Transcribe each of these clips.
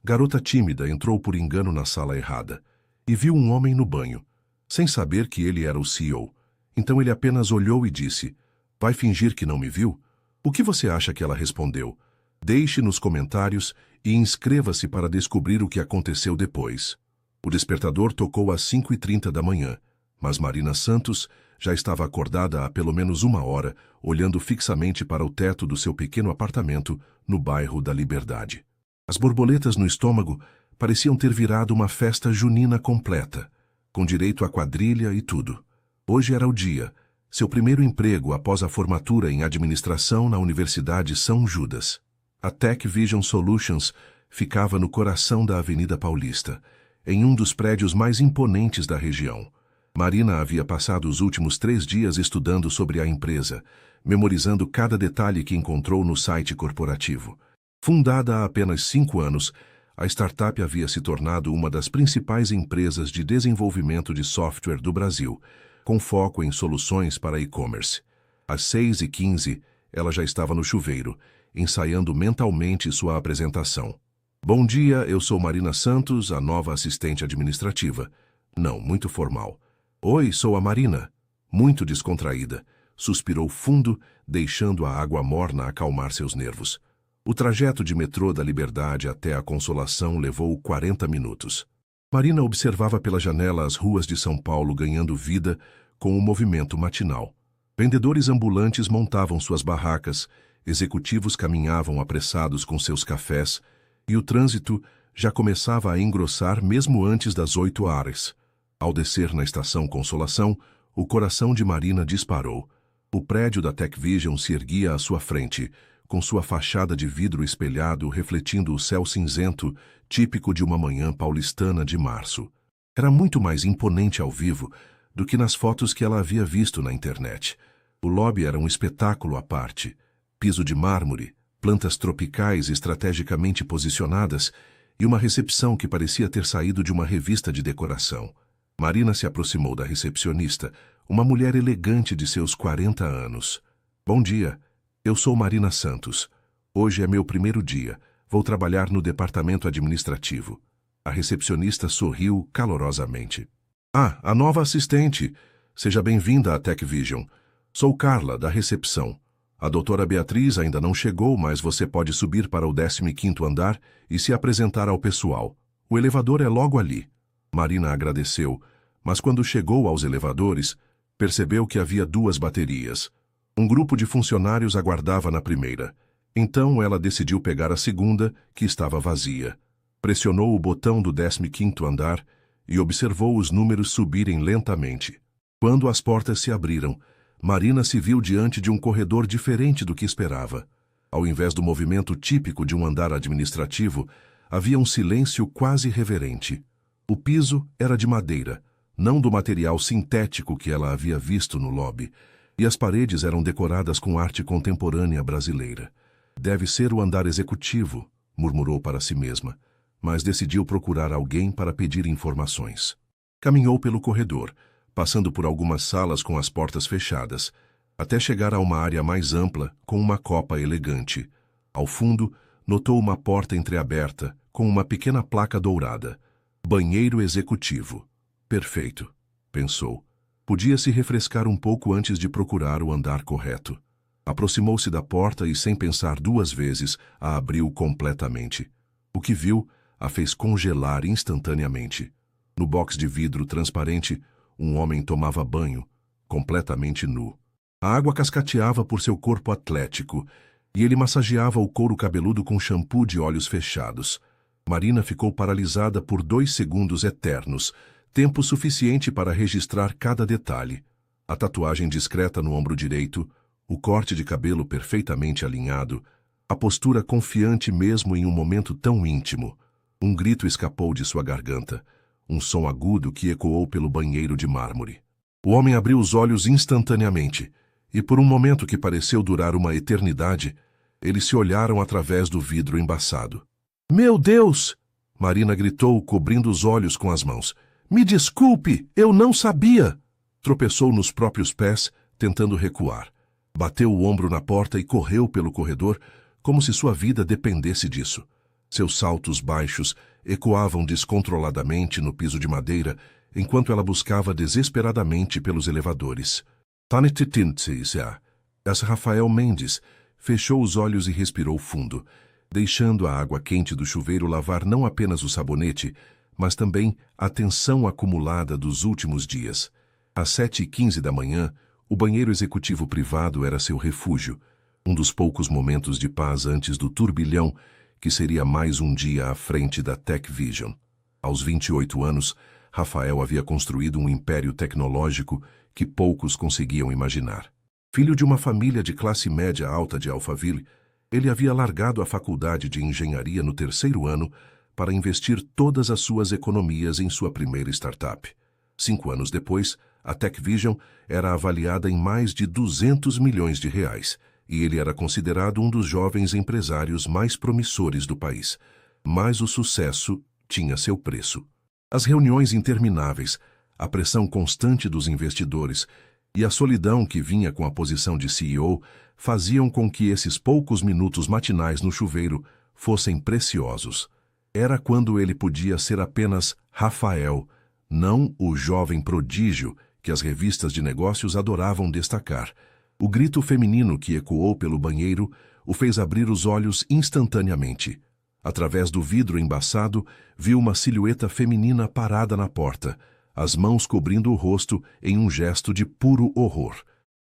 Garota tímida entrou por engano na sala errada e viu um homem no banho, sem saber que ele era o CEO. Então ele apenas olhou e disse: "Vai fingir que não me viu?" O que você acha que ela respondeu? Deixe nos comentários e inscreva-se para descobrir o que aconteceu depois. O despertador tocou às 5h30 da manhã, mas Marina Santos já estava acordada há pelo menos uma hora, olhando fixamente para o teto do seu pequeno apartamento no bairro da Liberdade. As borboletas no estômago pareciam ter virado uma festa junina completa, com direito a quadrilha e tudo. Hoje era o dia, seu primeiro emprego após a formatura em administração na Universidade São Judas. A Tech Vision Solutions ficava no coração da Avenida Paulista, em um dos prédios mais imponentes da região. Marina havia passado os últimos 3 dias estudando sobre a empresa, memorizando cada detalhe que encontrou no site corporativo. Fundada há apenas 5 anos, a startup havia se tornado uma das principais empresas de desenvolvimento de software do Brasil, com foco em soluções para e-commerce. Às 6h15, ela já estava no chuveiro, ensaiando mentalmente sua apresentação. "Bom dia, eu sou Marina Santos, a nova assistente administrativa." Não, muito formal. "Oi, sou a Marina." Muito descontraída. Suspirou fundo, deixando a água morna acalmar seus nervos. O trajeto de metrô da Liberdade até a Consolação levou 40 minutos. Marina observava pela janela as ruas de São Paulo ganhando vida com o movimento matinal. Vendedores ambulantes montavam suas barracas, executivos caminhavam apressados com seus cafés, e o trânsito já começava a engrossar mesmo antes das 8h. Ao descer na estação Consolação, o coração de Marina disparou. O prédio da Tech Vision se erguia à sua frente, com sua fachada de vidro espelhado refletindo o céu cinzento, típico de uma manhã paulistana de março. Era muito mais imponente ao vivo do que nas fotos que ela havia visto na internet. O lobby era um espetáculo à parte. Piso de mármore, plantas tropicais estrategicamente posicionadas e uma recepção que parecia ter saído de uma revista de decoração. Marina se aproximou da recepcionista, uma mulher elegante de seus 40 anos. "Bom dia, eu sou Marina Santos. Hoje é meu primeiro dia. Vou trabalhar no departamento administrativo." A recepcionista sorriu calorosamente. "Ah, a nova assistente. Seja bem-vinda à Tech Vision. Sou Carla, da recepção. A doutora Beatriz ainda não chegou, mas você pode subir para o 15º andar e se apresentar ao pessoal. O elevador é logo ali." Marina agradeceu, mas quando chegou aos elevadores, percebeu que havia 2 baterias. Um grupo de funcionários aguardava na primeira. Então ela decidiu pegar a segunda, que estava vazia. Pressionou o botão do 15º andar e observou os números subirem lentamente. Quando as portas se abriram, Marina se viu diante de um corredor diferente do que esperava. Ao invés do movimento típico de um andar administrativo, havia um silêncio quase reverente. O piso era de madeira, não do material sintético que ela havia visto no lobby, e as paredes eram decoradas com arte contemporânea brasileira. "Deve ser o andar executivo", murmurou para si mesma, mas decidiu procurar alguém para pedir informações. Caminhou pelo corredor, passando por algumas salas com as portas fechadas, até chegar a uma área mais ampla com uma copa elegante. Ao fundo, notou uma porta entreaberta com uma pequena placa dourada. "Banheiro executivo." Perfeito, pensou. Podia se refrescar um pouco antes de procurar o andar correto. Aproximou-se da porta e, sem pensar 2 vezes, a abriu completamente. O que viu a fez congelar instantaneamente. No box de vidro transparente, um homem tomava banho, completamente nu. A água cascateava por seu corpo atlético, e ele massageava o couro cabeludo com shampoo de olhos fechados. Marina ficou paralisada por 2 segundos eternos, tempo suficiente para registrar cada detalhe. A tatuagem discreta no ombro direito, o corte de cabelo perfeitamente alinhado, a postura confiante mesmo em um momento tão íntimo. Um grito escapou de sua garganta, um som agudo que ecoou pelo banheiro de mármore. O homem abriu os olhos instantaneamente, e por um momento que pareceu durar uma eternidade, eles se olharam através do vidro embaçado. "Meu Deus!" Marina gritou, cobrindo os olhos com as mãos. "Me desculpe, eu não sabia!" Tropeçou nos próprios pés, tentando recuar. Bateu o ombro na porta e correu pelo corredor, como se sua vida dependesse disso. Seus saltos baixos ecoavam descontroladamente no piso de madeira, enquanto ela buscava desesperadamente pelos elevadores. Rafael Mendes fechou os olhos e respirou fundo, deixando a água quente do chuveiro lavar não apenas o sabonete, mas também a tensão acumulada dos últimos dias. Às 7h15 da manhã, o banheiro executivo privado era seu refúgio, um dos poucos momentos de paz antes do turbilhão que seria mais um dia à frente da Tech Vision. Aos 28 anos, Rafael havia construído um império tecnológico que poucos conseguiam imaginar. Filho de uma família de classe média alta de Alphaville, ele havia largado a faculdade de engenharia no 3º ano para investir todas as suas economias em sua primeira startup. 5 anos depois, a Tech Vision era avaliada em mais de 200 milhões de reais, e ele era considerado um dos jovens empresários mais promissores do país. Mas o sucesso tinha seu preço. As reuniões intermináveis, a pressão constante dos investidores e a solidão que vinha com a posição de CEO faziam com que esses poucos minutos matinais no chuveiro fossem preciosos. Era quando ele podia ser apenas Rafael, não o jovem prodígio que as revistas de negócios adoravam destacar. O grito feminino que ecoou pelo banheiro o fez abrir os olhos instantaneamente. Através do vidro embaçado, viu uma silhueta feminina parada na porta, as mãos cobrindo o rosto em um gesto de puro horror.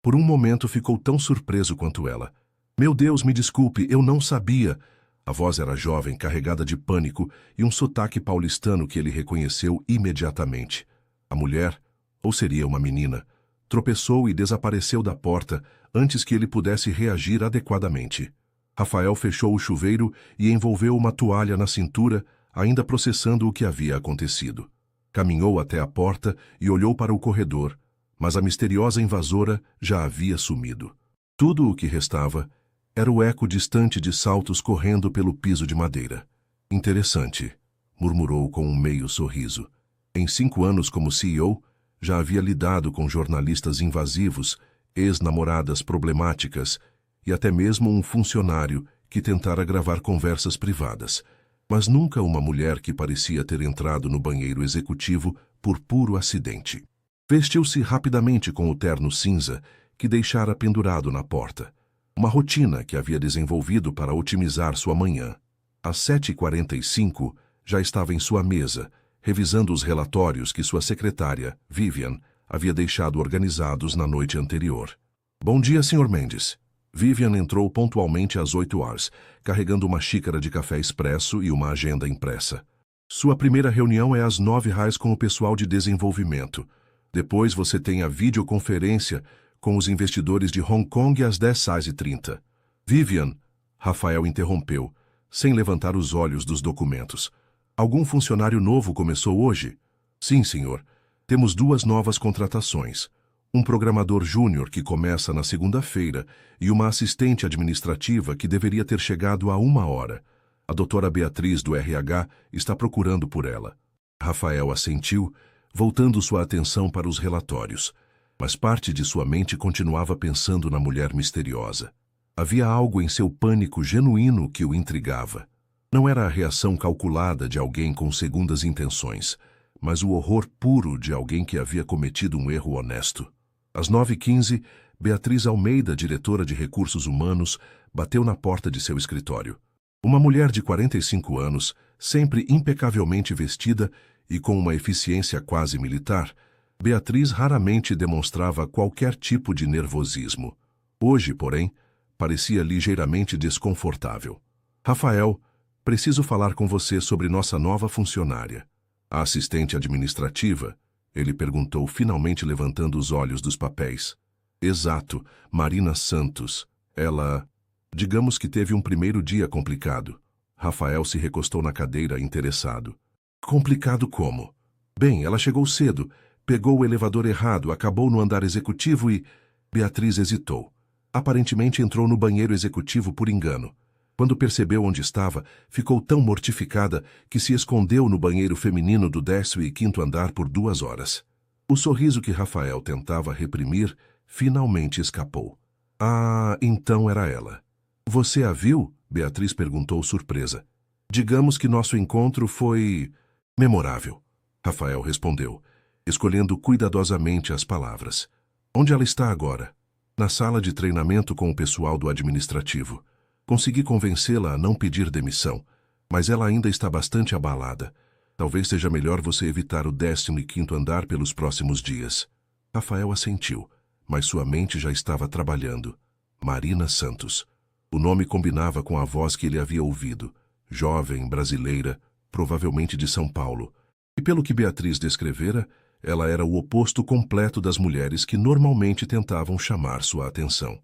Por um momento ficou tão surpreso quanto ela. "Meu Deus, me desculpe, eu não sabia." A voz era jovem, carregada de pânico e um sotaque paulistano que ele reconheceu imediatamente. A mulher, ou seria uma menina, tropeçou e desapareceu da porta antes que ele pudesse reagir adequadamente. Rafael fechou o chuveiro e envolveu uma toalha na cintura, ainda processando o que havia acontecido. Caminhou até a porta e olhou para o corredor, mas a misteriosa invasora já havia sumido. Tudo o que restava era o eco distante de saltos correndo pelo piso de madeira. "Interessante", murmurou com um meio sorriso. Em 5 anos como CEO, já havia lidado com jornalistas invasivos, ex-namoradas problemáticas e até mesmo um funcionário que tentara gravar conversas privadas, mas nunca uma mulher que parecia ter entrado no banheiro executivo por puro acidente. Vestiu-se rapidamente com o terno cinza que deixara pendurado na porta, uma rotina que havia desenvolvido para otimizar sua manhã. Às 7h45, já estava em sua mesa, revisando os relatórios que sua secretária, Vivian, havia deixado organizados na noite anterior. "Bom dia, Sr. Mendes." Vivian entrou pontualmente às 8h, carregando uma xícara de café expresso e uma agenda impressa. "Sua primeira reunião é às 9h com o pessoal de desenvolvimento. Depois você tem a videoconferência com os investidores de Hong Kong às 10h30. "Vivian", Rafael interrompeu, sem levantar os olhos dos documentos. "Algum funcionário novo começou hoje?" "Sim, senhor. Temos 2 novas contratações. Um programador júnior que começa na segunda-feira e uma assistente administrativa que deveria ter chegado há 1 hora. A doutora Beatriz, do RH, está procurando por ela." Rafael assentiu, voltando sua atenção para os relatórios, mas parte de sua mente continuava pensando na mulher misteriosa. Havia algo em seu pânico genuíno que o intrigava. Não era a reação calculada de alguém com segundas intenções, mas o horror puro de alguém que havia cometido um erro honesto. Às 9h15, Beatriz Almeida, diretora de Recursos Humanos, bateu na porta de seu escritório. Uma mulher de 45 anos, sempre impecavelmente vestida e com uma eficiência quase militar, Beatriz raramente demonstrava qualquer tipo de nervosismo. Hoje, porém, parecia ligeiramente desconfortável. "Rafael, preciso falar com você sobre nossa nova funcionária." "A assistente administrativa?" ele perguntou, finalmente levantando os olhos dos papéis. "Exato, Marina Santos. Ela... digamos que teve um primeiro dia complicado." Rafael se recostou na cadeira, interessado. "Complicado como?" "Bem, ela chegou cedo, pegou o elevador errado, acabou no andar executivo e..." Beatriz hesitou. "Aparentemente entrou no banheiro executivo por engano. Quando percebeu onde estava, ficou tão mortificada que se escondeu no banheiro feminino do 15º andar por 2 horas." O sorriso que Rafael tentava reprimir finalmente escapou. "Ah, então era ela." "Você a viu?" Beatriz perguntou surpresa. Digamos que nosso encontro foi memorável, Rafael respondeu, escolhendo cuidadosamente as palavras. Onde ela está agora? Na sala de treinamento com o pessoal do administrativo. Consegui convencê-la a não pedir demissão, mas ela ainda está bastante abalada. Talvez seja melhor você evitar o 15º andar pelos próximos dias. Rafael assentiu, mas sua mente já estava trabalhando. Marina Santos. O nome combinava com a voz que ele havia ouvido. Jovem, brasileira, provavelmente de São Paulo. E pelo que Beatriz descrevera, ela era o oposto completo das mulheres que normalmente tentavam chamar sua atenção.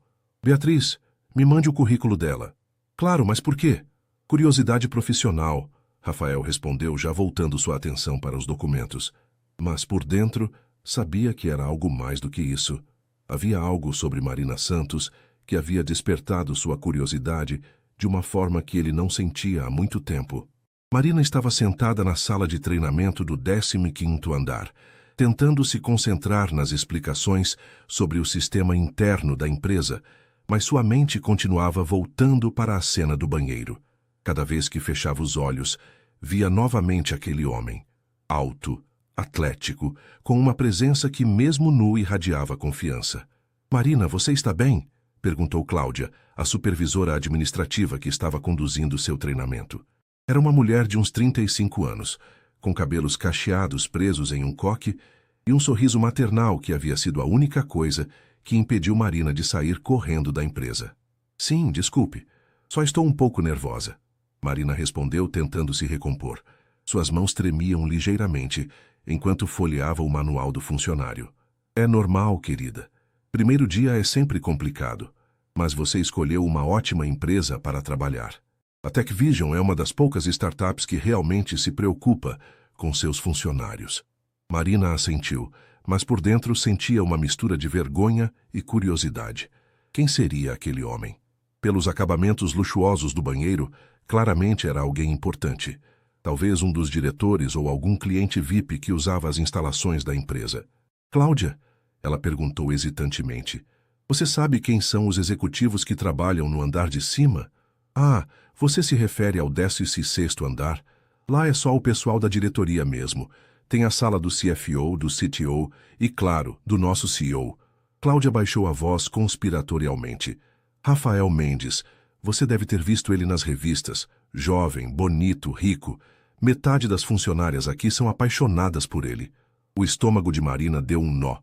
Beatriz, me mande o currículo dela. Claro, mas por quê? Curiosidade profissional, Rafael respondeu, já voltando sua atenção para os documentos. Mas por dentro, sabia que era algo mais do que isso. Havia algo sobre Marina Santos que havia despertado sua curiosidade de uma forma que ele não sentia há muito tempo. Marina estava sentada na sala de treinamento do 15º andar, tentando se concentrar nas explicações sobre o sistema interno da empresa, mas sua mente continuava voltando para a cena do banheiro. Cada vez que fechava os olhos, via novamente aquele homem, alto, atlético, com uma presença que mesmo nu irradiava confiança. Marina, você está bem? Perguntou Cláudia, a supervisora administrativa que estava conduzindo seu treinamento. Era uma mulher de uns 35 anos, com cabelos cacheados presos em um coque e um sorriso maternal que havia sido a única coisa que impediu Marina de sair correndo da empresa. Sim, desculpe, só estou um pouco nervosa. Marina respondeu, tentando se recompor. Suas mãos tremiam ligeiramente, enquanto folheava o manual do funcionário. É normal, querida. Primeiro dia é sempre complicado, mas você escolheu uma ótima empresa para trabalhar. A TechVision é uma das poucas startups que realmente se preocupa com seus funcionários. Marina assentiu, mas por dentro sentia uma mistura de vergonha e curiosidade. Quem seria aquele homem? Pelos acabamentos luxuosos do banheiro, claramente era alguém importante. Talvez um dos diretores ou algum cliente VIP que usava as instalações da empresa. Cláudia, ela perguntou hesitantemente, você sabe quem são os executivos que trabalham no andar de cima? Ah, você se refere ao 16º andar? Lá é só o pessoal da diretoria mesmo. Tem a sala do CFO, do CTO e, claro, do nosso CEO. Cláudia baixou a voz conspiratorialmente. Rafael Mendes, você deve ter visto ele nas revistas. Jovem, bonito, rico. Metade das funcionárias aqui são apaixonadas por ele. O estômago de Marina deu um nó.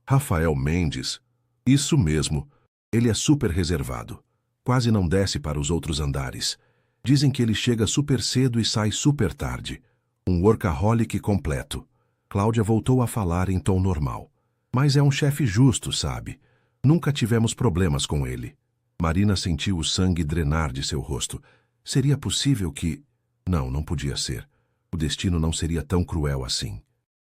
Rafael Mendes? Isso mesmo. Ele é super reservado. Quase não desce para os outros andares. Dizem que ele chega super cedo e sai super tarde. Um workaholic completo. Cláudia voltou a falar em tom normal. Mas é um chefe justo, sabe? Nunca tivemos problemas com ele. Marina sentiu o sangue drenar de seu rosto. Seria possível que... Não podia ser. O destino não seria tão cruel assim.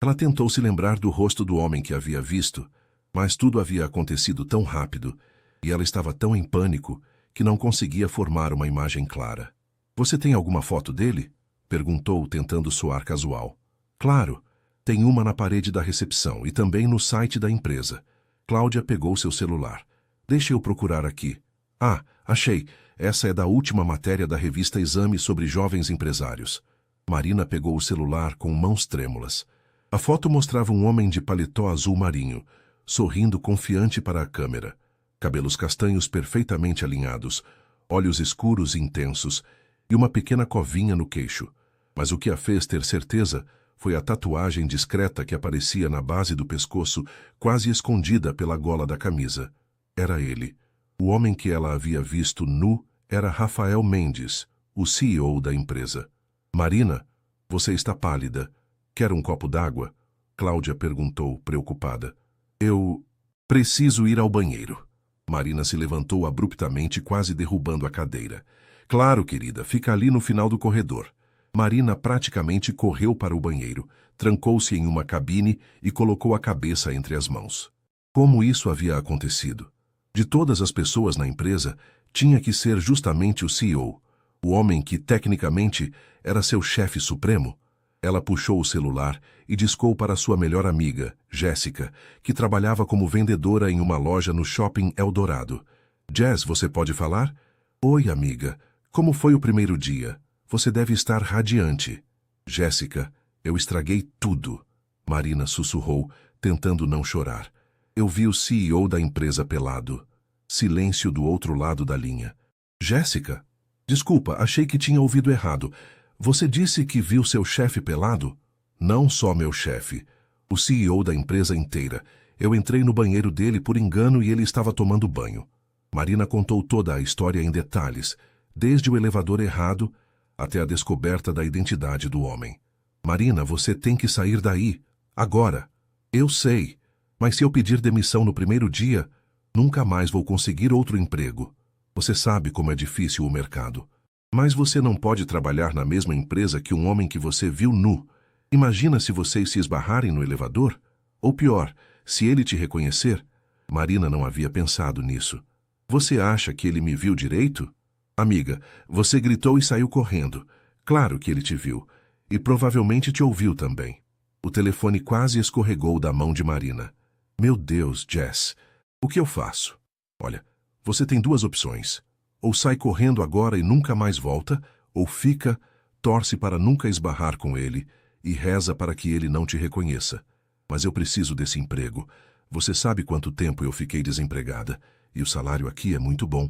Ela tentou se lembrar do rosto do homem que havia visto, mas tudo havia acontecido tão rápido, e ela estava tão em pânico que não conseguia formar uma imagem clara. Você tem alguma foto dele? Perguntou, tentando soar casual. Claro, tem uma na parede da recepção e também no site da empresa. Cláudia pegou seu celular. Deixe eu procurar aqui. Ah, achei. Essa é da última matéria da revista Exame sobre jovens empresários. Marina pegou o celular com mãos trêmulas. A foto mostrava um homem de paletó azul marinho, sorrindo confiante para a câmera. Cabelos castanhos perfeitamente alinhados, olhos escuros e intensos, e uma pequena covinha no queixo. Mas o que a fez ter certeza foi a tatuagem discreta que aparecia na base do pescoço, quase escondida pela gola da camisa. Era ele. O homem que ela havia visto nu era Rafael Mendes, o CEO da empresa. Marina, você está pálida. Quer um copo d'água? Cláudia perguntou, preocupada. Eu preciso ir ao banheiro. Marina se levantou abruptamente, quase derrubando a cadeira. Claro, querida, fica ali no final do corredor. Marina praticamente correu para o banheiro, trancou-se em uma cabine e colocou a cabeça entre as mãos. Como isso havia acontecido? De todas as pessoas na empresa, tinha que ser justamente o CEO, o homem que, tecnicamente, era seu chefe supremo. Ela puxou o celular e discou para sua melhor amiga, Jéssica, que trabalhava como vendedora em uma loja no Shopping Eldorado. Jess, você pode falar? Oi, amiga. Como foi o primeiro dia? Você deve estar radiante. Jéssica, eu estraguei tudo. Marina sussurrou, tentando não chorar. Eu vi o CEO da empresa pelado. Silêncio do outro lado da linha. Jéssica? Desculpa, achei que tinha ouvido errado. Você disse que viu seu chefe pelado? Não só meu chefe. O CEO da empresa inteira. Eu entrei no banheiro dele por engano e ele estava tomando banho. Marina contou toda a história em detalhes, desde o elevador errado até a descoberta da identidade do homem. Marina, você tem que sair daí. Agora. Eu sei. Mas se eu pedir demissão no primeiro dia, nunca mais vou conseguir outro emprego. Você sabe como é difícil o mercado. Mas você não pode trabalhar na mesma empresa que um homem que você viu nu. Imagina se vocês se esbarrarem no elevador? Ou pior, se ele te reconhecer? Marina não havia pensado nisso. Você acha que ele me viu direito? Amiga, você gritou e saiu correndo. Claro que ele te viu. E provavelmente te ouviu também. O telefone quase escorregou da mão de Marina. Meu Deus, Jess, o que eu faço? Olha, você tem duas opções. Ou sai correndo agora e nunca mais volta, ou fica, torce para nunca esbarrar com ele e reza para que ele não te reconheça. Mas eu preciso desse emprego. Você sabe quanto tempo eu fiquei desempregada, e o salário aqui é muito bom.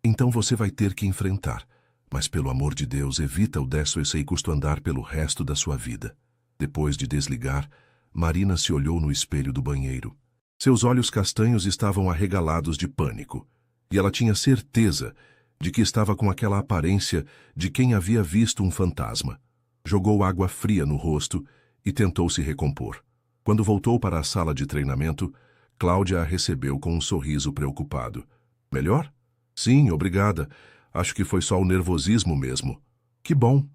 Então você vai ter que enfrentar. Mas pelo amor de Deus, evita o 16º andar pelo resto da sua vida. Depois de desligar, Marina se olhou no espelho do banheiro. Seus olhos castanhos estavam arregalados de pânico, e ela tinha certeza de que estava com aquela aparência de quem havia visto um fantasma. Jogou água fria no rosto e tentou se recompor. Quando voltou para a sala de treinamento, Cláudia a recebeu com um sorriso preocupado. Melhor? Sim, obrigada. Acho que foi só o nervosismo mesmo. Que bom.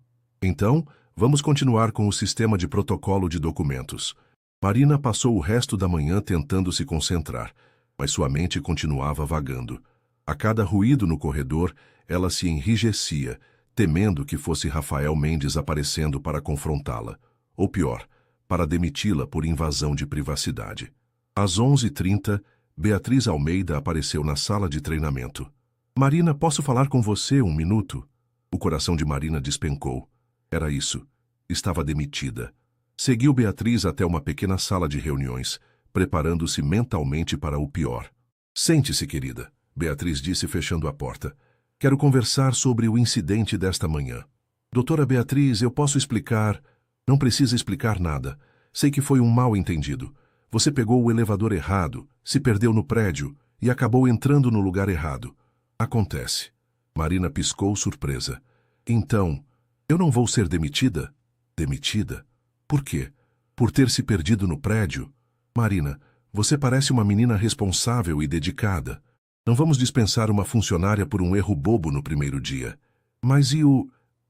Então, vamos continuar com o sistema de protocolo de documentos. Marina passou o resto da manhã tentando se concentrar, mas sua mente continuava vagando. A cada ruído no corredor, ela se enrijecia, temendo que fosse Rafael Mendes aparecendo para confrontá-la. Ou pior, para demiti-la por invasão de privacidade. Às 11h30, Beatriz Almeida apareceu na sala de treinamento. Marina, posso falar com você um minuto? O coração de Marina despencou. Era isso. Estava demitida. Seguiu Beatriz até uma pequena sala de reuniões, preparando-se mentalmente para o pior. Sente-se, querida, Beatriz disse fechando a porta. Quero conversar sobre o incidente desta manhã. Doutora Beatriz, eu posso explicar... Não precisa explicar nada. Sei que foi um mal-entendido. Você pegou o elevador errado, se perdeu no prédio e acabou entrando no lugar errado. Acontece. Marina piscou surpresa. Então, eu não vou ser demitida? Demitida? Por quê? Por ter se perdido no prédio? Marina, você parece uma menina responsável e dedicada. Não vamos dispensar uma funcionária por um erro bobo no primeiro dia. Mas e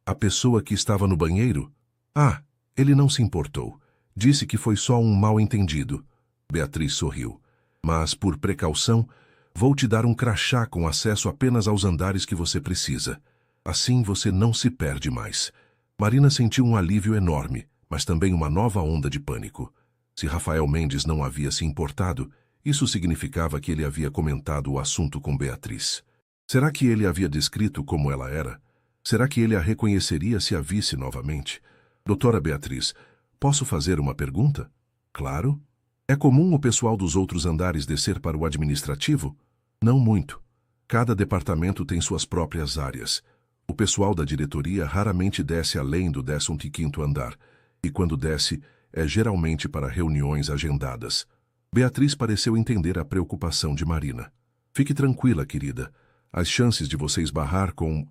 a pessoa que estava no banheiro? Ah, ele não se importou. Disse que foi só um mal-entendido. Beatriz sorriu. Mas, por precaução, vou te dar um crachá com acesso apenas aos andares que você precisa. Assim você não se perde mais. Marina sentiu um alívio enorme, mas também uma nova onda de pânico. Se Rafael Mendes não havia se importado, isso significava que ele havia comentado o assunto com Beatriz. Será que ele havia descrito como ela era? Será que ele a reconheceria se a visse novamente? Doutora Beatriz, posso fazer uma pergunta? Claro. É comum o pessoal dos outros andares descer para o administrativo? Não muito. Cada departamento tem suas próprias áreas. O pessoal da diretoria raramente desce além do 15º andar, e quando desce, é geralmente para reuniões agendadas. Beatriz pareceu entender a preocupação de Marina. Fique tranquila, querida. As chances de você esbarrar com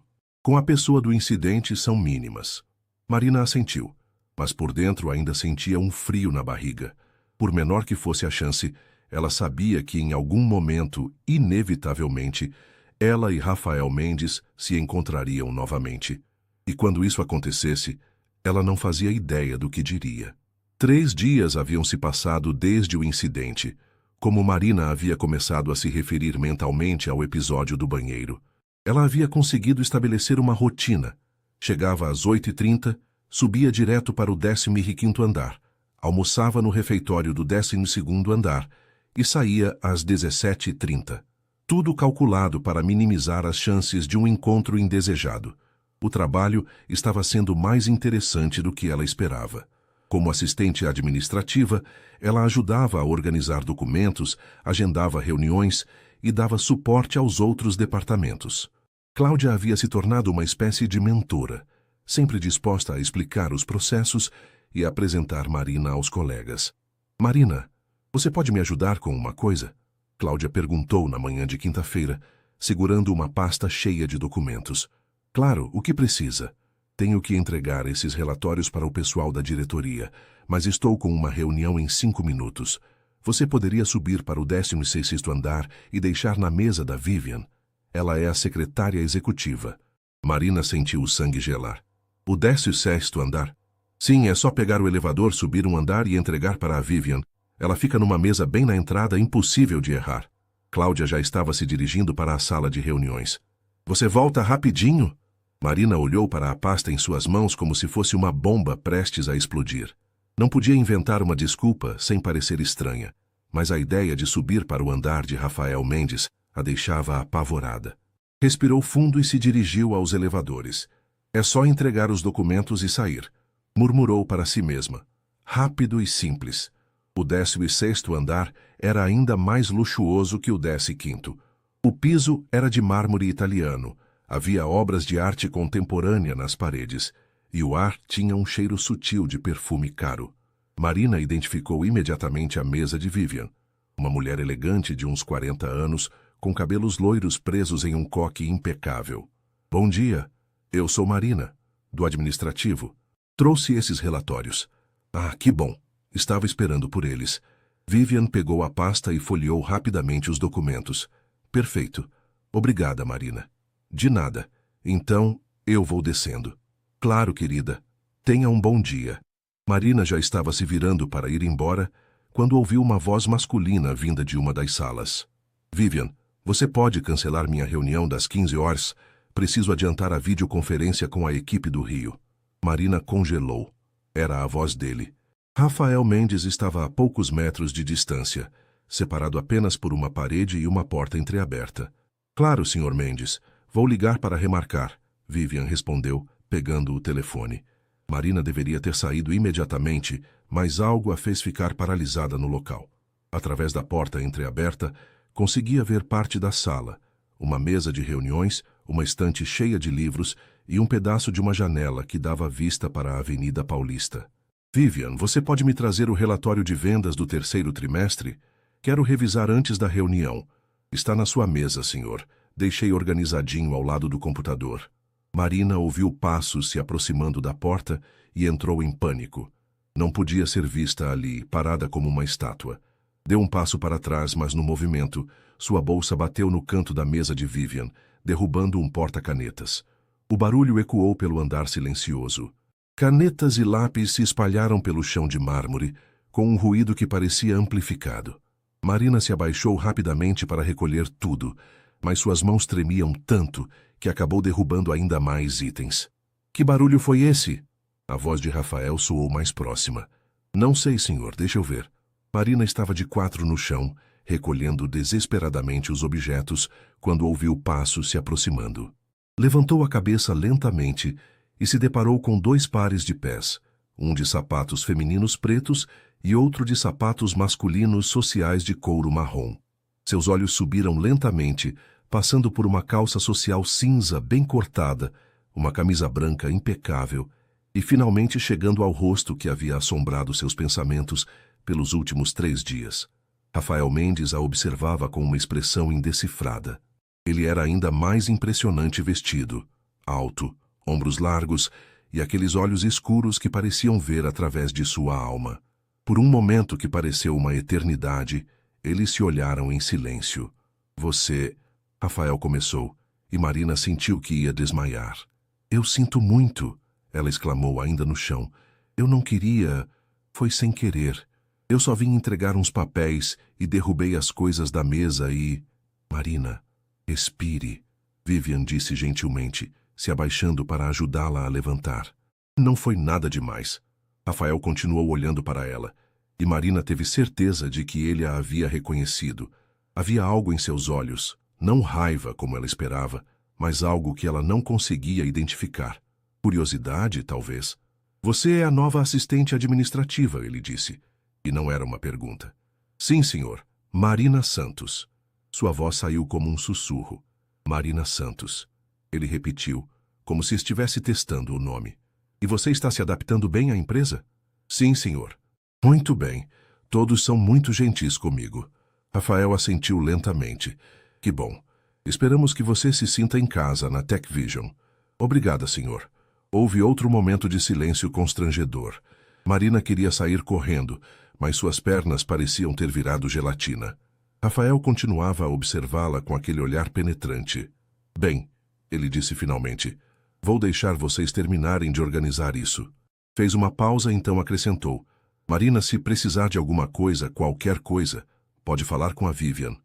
a pessoa do incidente são mínimas. Marina assentiu, mas por dentro ainda sentia um frio na barriga. Por menor que fosse a chance, ela sabia que em algum momento, inevitavelmente, ela e Rafael Mendes se encontrariam novamente. E quando isso acontecesse, ela não fazia ideia do que diria. 3 dias haviam se passado desde o incidente, como Marina havia começado a se referir mentalmente ao episódio do banheiro. Ela havia conseguido estabelecer uma rotina. Chegava às 8h30, subia direto para o 15º andar, almoçava no refeitório do 12º andar e saía às 17h30. Tudo calculado para minimizar as chances de um encontro indesejado. O trabalho estava sendo mais interessante do que ela esperava. Como assistente administrativa, ela ajudava a organizar documentos, agendava reuniões e dava suporte aos outros departamentos. Cláudia havia se tornado uma espécie de mentora, sempre disposta a explicar os processos e apresentar Marina aos colegas. Marina, você pode me ajudar com uma coisa? Cláudia perguntou na manhã de quinta-feira, segurando uma pasta cheia de documentos. Claro, o que precisa? Tenho que entregar esses relatórios para o pessoal da diretoria, mas estou com uma reunião em 5 minutos. Você poderia subir para o 16º andar e deixar na mesa da Vivian? Ela é a secretária executiva. Marina sentiu o sangue gelar. O 16º andar? Sim, é só pegar o elevador, subir um andar e entregar para a Vivian. Ela fica numa mesa bem na entrada, impossível de errar. Cláudia já estava se dirigindo para a sala de reuniões. Você volta rapidinho? Marina olhou para a pasta em suas mãos como se fosse uma bomba prestes a explodir. Não podia inventar uma desculpa sem parecer estranha, mas a ideia de subir para o andar de Rafael Mendes a deixava apavorada. Respirou fundo e se dirigiu aos elevadores. É só entregar os documentos e sair, murmurou para si mesma. Rápido e simples. O 16º andar era ainda mais luxuoso que o 15º. O piso era de mármore italiano. Havia obras de arte contemporânea nas paredes, e o ar tinha um cheiro sutil de perfume caro. Marina identificou imediatamente a mesa de Vivian, uma mulher elegante de uns 40 anos, com cabelos loiros presos em um coque impecável. Bom dia, eu sou Marina, do administrativo. Trouxe esses relatórios. Ah, que bom, estava esperando por eles. Vivian pegou a pasta e folheou rapidamente os documentos. Perfeito. Obrigada, Marina. De nada. Então, eu vou descendo. Claro, querida. Tenha um bom dia. Marina já estava se virando para ir embora, quando ouviu uma voz masculina vinda de uma das salas. Vivian, você pode cancelar minha reunião das 15 horas? Preciso adiantar a videoconferência com a equipe do Rio. Marina congelou. Era a voz dele. Rafael Mendes estava a poucos metros de distância, separado apenas por uma parede e uma porta entreaberta. Claro, Sr. Mendes. Vou ligar para remarcar, Vivian respondeu, pegando o telefone. Marina deveria ter saído imediatamente, mas algo a fez ficar paralisada no local. Através da porta entreaberta, conseguia ver parte da sala, uma mesa de reuniões, uma estante cheia de livros e um pedaço de uma janela que dava vista para a Avenida Paulista. Vivian, você pode me trazer o relatório de vendas do 3º trimestre? Quero revisar antes da reunião. Está na sua mesa, senhor. Deixei organizadinho ao lado do computador. Marina ouviu passos se aproximando da porta e entrou em pânico. Não podia ser vista ali, parada como uma estátua. Deu um passo para trás, mas no movimento, sua bolsa bateu no canto da mesa de Vivian, derrubando um porta-canetas. O barulho ecoou pelo andar silencioso. Canetas e lápis se espalharam pelo chão de mármore, com um ruído que parecia amplificado. Marina se abaixou rapidamente para recolher tudo, mas suas mãos tremiam tanto que acabou derrubando ainda mais itens. Que barulho foi esse? A voz de Rafael soou mais próxima. Não sei, senhor, deixa eu ver. Marina estava de 4 no chão, recolhendo desesperadamente os objetos, quando ouviu passos se aproximando. Levantou a cabeça lentamente e se deparou com 2 pares de pés, um de sapatos femininos pretos e outro de sapatos masculinos sociais de couro marrom. Seus olhos subiram lentamente, passando por uma calça social cinza bem cortada, uma camisa branca impecável, e finalmente chegando ao rosto que havia assombrado seus pensamentos pelos últimos 3 dias. Rafael Mendes a observava com uma expressão indecifrada. Ele era ainda mais impressionante vestido, alto, ombros largos e aqueles olhos escuros que pareciam ver através de sua alma. Por um momento que pareceu uma eternidade, eles se olharam em silêncio. Você... Rafael começou, e Marina sentiu que ia desmaiar. Eu sinto muito, ela exclamou ainda no chão. Eu não queria... Foi sem querer. Eu só vim entregar uns papéis e derrubei as coisas da mesa e... Marina, respire, Vivian disse gentilmente, se abaixando para ajudá-la a levantar. Não foi nada demais. Rafael continuou olhando para ela, e Marina teve certeza de que ele a havia reconhecido. Havia algo em seus olhos, não raiva como ela esperava, mas algo que ela não conseguia identificar. Curiosidade, talvez. Você é a nova assistente administrativa, ele disse. E não era uma pergunta. Sim, senhor. Marina Santos. Sua voz saiu como um sussurro. Marina Santos. Ele repetiu, como se estivesse testando o nome. E você está se adaptando bem à empresa? Sim, senhor. Muito bem. Todos são muito gentis comigo. Rafael assentiu lentamente. Que bom. Esperamos que você se sinta em casa na Tech Vision. Obrigada, senhor. Houve outro momento de silêncio constrangedor. Marina queria sair correndo, mas suas pernas pareciam ter virado gelatina. Rafael continuava a observá-la com aquele olhar penetrante. Bem, ele disse finalmente, vou deixar vocês terminarem de organizar isso. Fez uma pausa, então acrescentou. Marina, se precisar de alguma coisa, qualquer coisa, pode falar com a Vivian.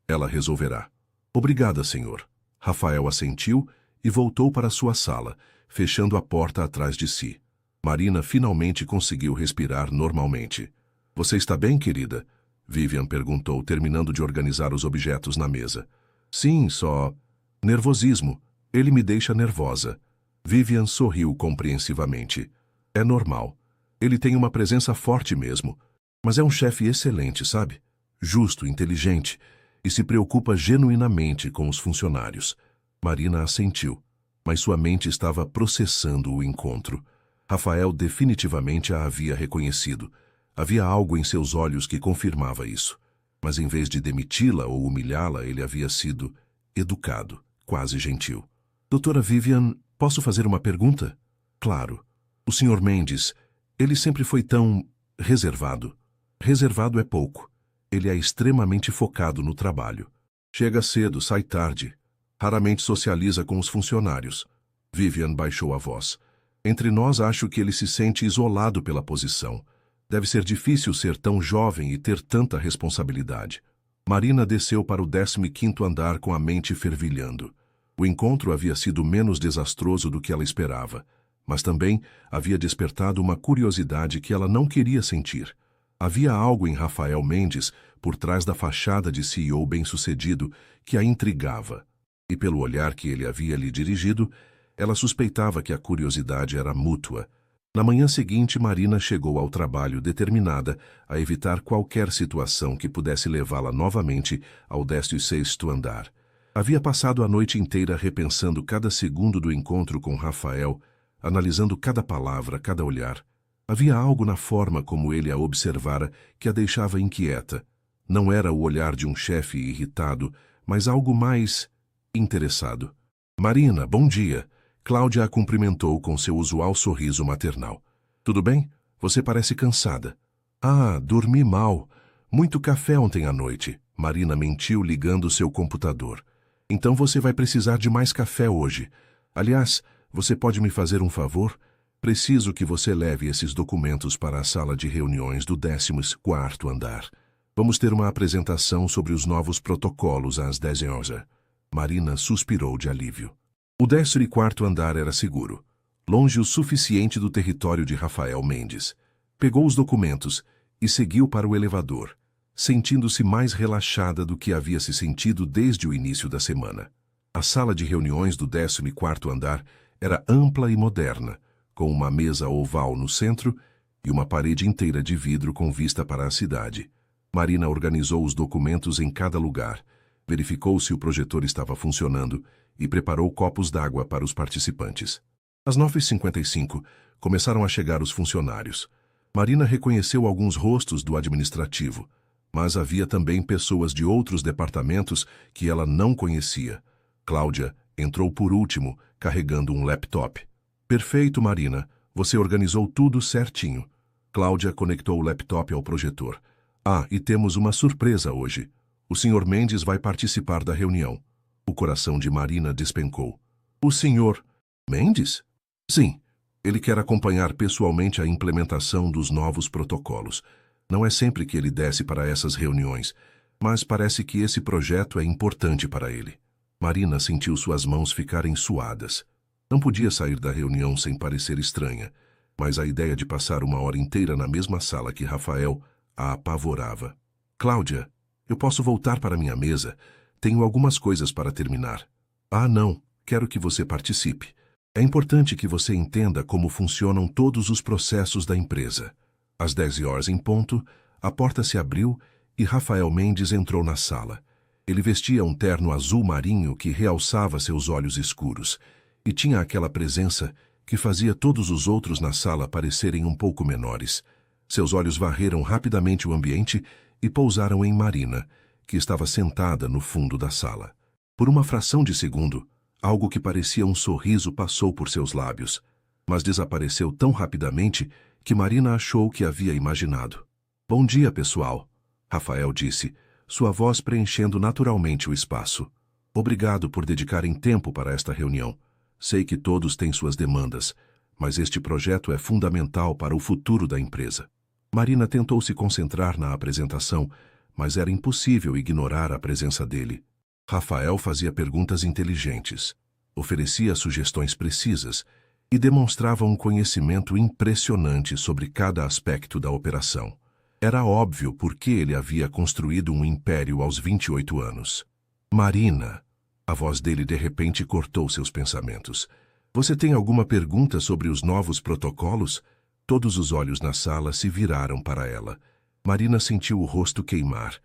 Ela resolverá. Obrigada, senhor. Rafael assentiu e voltou para sua sala, fechando a porta atrás de si. Marina finalmente conseguiu respirar normalmente. Você está bem, querida? Vivian perguntou, terminando de organizar os objetos na mesa. Sim, só... nervosismo. Ele me deixa nervosa. Vivian sorriu compreensivamente. É normal. Ele tem uma presença forte mesmo. Mas é um chefe excelente, sabe? Justo, inteligente. E se preocupa genuinamente com os funcionários. Marina assentiu. Mas sua mente estava processando o encontro. Rafael definitivamente a havia reconhecido. Havia algo em seus olhos que confirmava isso. Mas em vez de demiti-la ou humilhá-la, ele havia sido educado, quase gentil. Doutora Vivian, posso fazer uma pergunta? Claro. O Sr. Mendes, ele sempre foi tão reservado. Reservado é pouco. Ele é extremamente focado no trabalho. Chega cedo, sai tarde. Raramente socializa com os funcionários. Vivian baixou a voz. Entre nós, acho que ele se sente isolado pela posição. Deve ser difícil ser tão jovem e ter tanta responsabilidade. Marina desceu para o 15º andar com a mente fervilhando. O encontro havia sido menos desastroso do que ela esperava, mas também havia despertado uma curiosidade que ela não queria sentir. Havia algo em Rafael Mendes, por trás da fachada de CEO bem-sucedido, que a intrigava. E pelo olhar que ele havia lhe dirigido, ela suspeitava que a curiosidade era mútua. Na manhã seguinte, Marina chegou ao trabalho determinada a evitar qualquer situação que pudesse levá-la novamente ao 16º andar. Havia passado a noite inteira repensando cada segundo do encontro com Rafael, analisando cada palavra, cada olhar. Havia algo na forma como ele a observara que a deixava inquieta. Não era o olhar de um chefe irritado, mas algo mais interessado. Marina, bom dia. Cláudia a cumprimentou com seu usual sorriso maternal. Tudo bem? Você parece cansada. Ah, dormi mal. Muito café ontem à noite. Marina mentiu ligando seu computador. Então você vai precisar de mais café hoje. Aliás, você pode me fazer um favor? Preciso que você leve esses documentos para a sala de reuniões do 14º andar. Vamos ter uma apresentação sobre os novos protocolos às 10h. Marina suspirou de alívio. O 14º andar era seguro, longe o suficiente do território de Rafael Mendes. Pegou os documentos e seguiu para o elevador, sentindo-se mais relaxada do que havia se sentido desde o início da semana. A sala de reuniões do 14º andar era ampla e moderna, com uma mesa oval no centro e uma parede inteira de vidro com vista para a cidade. Marina organizou os documentos em cada lugar, verificou se o projetor estava funcionando e preparou copos d'água para os participantes. Às 9h55, começaram a chegar os funcionários. Marina reconheceu alguns rostos do administrativo, mas havia também pessoas de outros departamentos que ela não conhecia. Cláudia entrou por último, carregando um laptop. Perfeito, Marina. Você organizou tudo certinho. Cláudia conectou o laptop ao projetor. Ah, e temos uma surpresa hoje. O Sr. Mendes vai participar da reunião. O coração de Marina despencou. O Sr. Mendes? Sim. Ele quer acompanhar pessoalmente a implementação dos novos protocolos. Não é sempre que ele desce para essas reuniões, mas parece que esse projeto é importante para ele. Marina sentiu suas mãos ficarem suadas. Não podia sair da reunião sem parecer estranha, mas a ideia de passar uma hora inteira na mesma sala que Rafael a apavorava. Cláudia, eu posso voltar para minha mesa? Tenho algumas coisas para terminar. Ah, não. Quero que você participe. É importante que você entenda como funcionam todos os processos da empresa. Às 10 horas em ponto, a porta se abriu e Rafael Mendes entrou na sala. Ele vestia um terno azul marinho que realçava seus olhos escuros e tinha aquela presença que fazia todos os outros na sala parecerem um pouco menores. Seus olhos varreram rapidamente o ambiente e pousaram em Marina, que estava sentada no fundo da sala. Por uma fração de segundo, algo que parecia um sorriso passou por seus lábios, mas desapareceu tão rapidamente que Marina achou que havia imaginado. Bom dia, pessoal, Rafael disse, sua voz preenchendo naturalmente o espaço. Obrigado por dedicarem tempo para esta reunião. Sei que todos têm suas demandas, mas este projeto é fundamental para o futuro da empresa. Marina tentou se concentrar na apresentação, mas era impossível ignorar a presença dele. Rafael fazia perguntas inteligentes, oferecia sugestões precisas e demonstrava um conhecimento impressionante sobre cada aspecto da operação. Era óbvio por que ele havia construído um império aos 28 anos. Marina, a voz dele de repente cortou seus pensamentos. Você tem alguma pergunta sobre os novos protocolos? Todos os olhos na sala se viraram para ela. Marina sentiu o rosto queimar.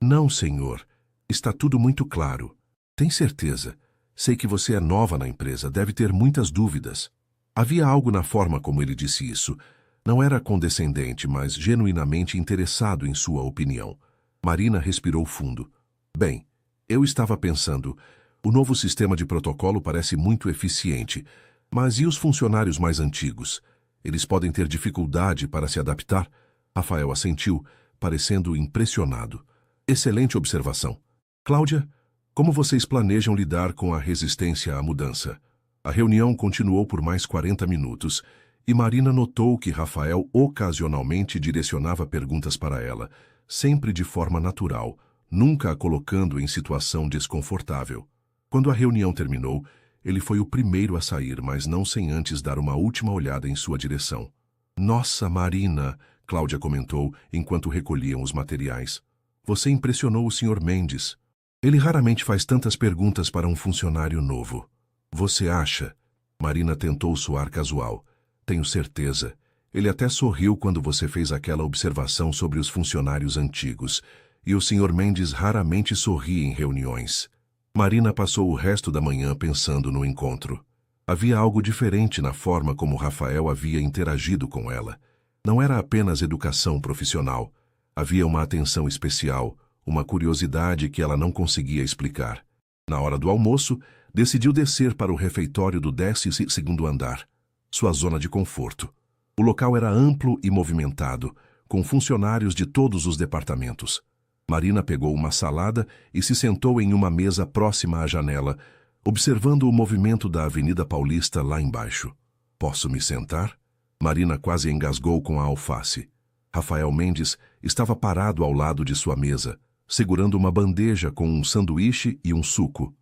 Não, senhor. Está tudo muito claro. Tem certeza? Sei que você é nova na empresa, deve ter muitas dúvidas. Havia algo na forma como ele disse isso. Não era condescendente, mas genuinamente interessado em sua opinião. Marina respirou fundo. Bem, eu estava pensando, o novo sistema de protocolo parece muito eficiente, mas e os funcionários mais antigos? Eles podem ter dificuldade para se adaptar? Rafael assentiu, parecendo impressionado. Excelente observação. Cláudia, como vocês planejam lidar com a resistência à mudança? A reunião continuou por mais 40 minutos e Marina notou que Rafael ocasionalmente direcionava perguntas para ela, sempre de forma natural, nunca a colocando em situação desconfortável. Quando a reunião terminou, ele foi o primeiro a sair, mas não sem antes dar uma última olhada em sua direção. Nossa, Marina, Cláudia comentou enquanto recolhiam os materiais. Você impressionou o Sr. Mendes. Ele raramente faz tantas perguntas para um funcionário novo. Você acha? Marina tentou soar casual. Tenho certeza. Ele até sorriu quando você fez aquela observação sobre os funcionários antigos. E o Sr. Mendes raramente sorri em reuniões. Marina passou o resto da manhã pensando no encontro. Havia algo diferente na forma como Rafael havia interagido com ela. Não era apenas educação profissional. Havia uma atenção especial, uma curiosidade que ela não conseguia explicar. Na hora do almoço, decidiu descer para o refeitório do 12º andar, sua zona de conforto. O local era amplo e movimentado, com funcionários de todos os departamentos. Marina pegou uma salada e se sentou em uma mesa próxima à janela, observando o movimento da Avenida Paulista lá embaixo. Posso me sentar? Marina quase engasgou com a alface. Rafael Mendes estava parado ao lado de sua mesa, segurando uma bandeja com um sanduíche e um suco.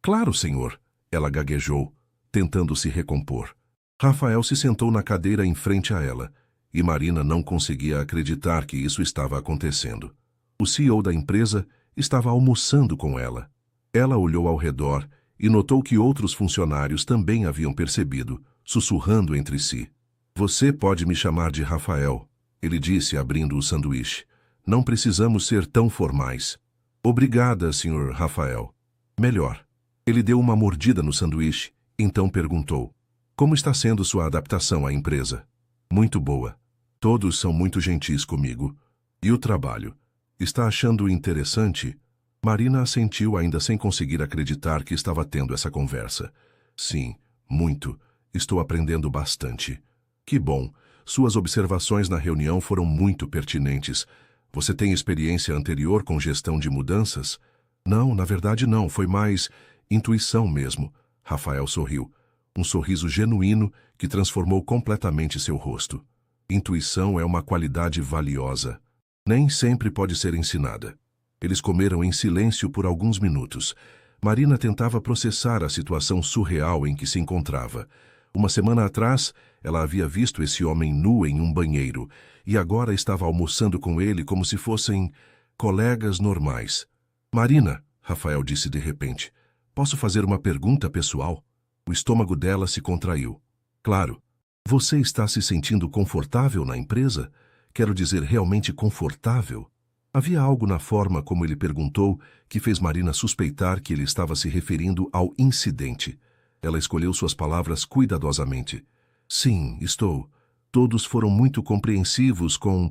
Claro, senhor, ela gaguejou, tentando se recompor. Rafael se sentou na cadeira em frente a ela, e Marina não conseguia acreditar que isso estava acontecendo. O CEO da empresa estava almoçando com ela. Ela olhou ao redor e notou que outros funcionários também haviam percebido, sussurrando entre si. Você pode me chamar de Rafael, ele disse abrindo o sanduíche. Não precisamos ser tão formais. Obrigada, Sr. Rafael. Melhor. Ele deu uma mordida no sanduíche, então perguntou. Como está sendo sua adaptação à empresa? Muito boa. Todos são muito gentis comigo. E o trabalho? Está achando interessante? Marina assentiu ainda sem conseguir acreditar que estava tendo essa conversa. Sim, muito. Estou aprendendo bastante. Que bom. Suas observações na reunião foram muito pertinentes. Você tem experiência anterior com gestão de mudanças? Não, na verdade não. Foi mais intuição mesmo. Rafael sorriu. Um sorriso genuíno que transformou completamente seu rosto. Intuição é uma qualidade valiosa. Nem sempre pode ser ensinada. Eles comeram em silêncio por alguns minutos. Marina tentava processar a situação surreal em que se encontrava. Uma semana atrás, ela havia visto esse homem nu em um banheiro e agora estava almoçando com ele como se fossem colegas normais. Marina, Rafael disse de repente, Posso fazer uma pergunta pessoal? O estômago dela se contraiu. Claro. Você está se sentindo confortável na empresa? Quero dizer, realmente confortável? Havia algo na forma como ele perguntou que fez Marina suspeitar que ele estava se referindo ao incidente. Ela escolheu suas palavras cuidadosamente. Sim, estou. Todos foram muito compreensivos com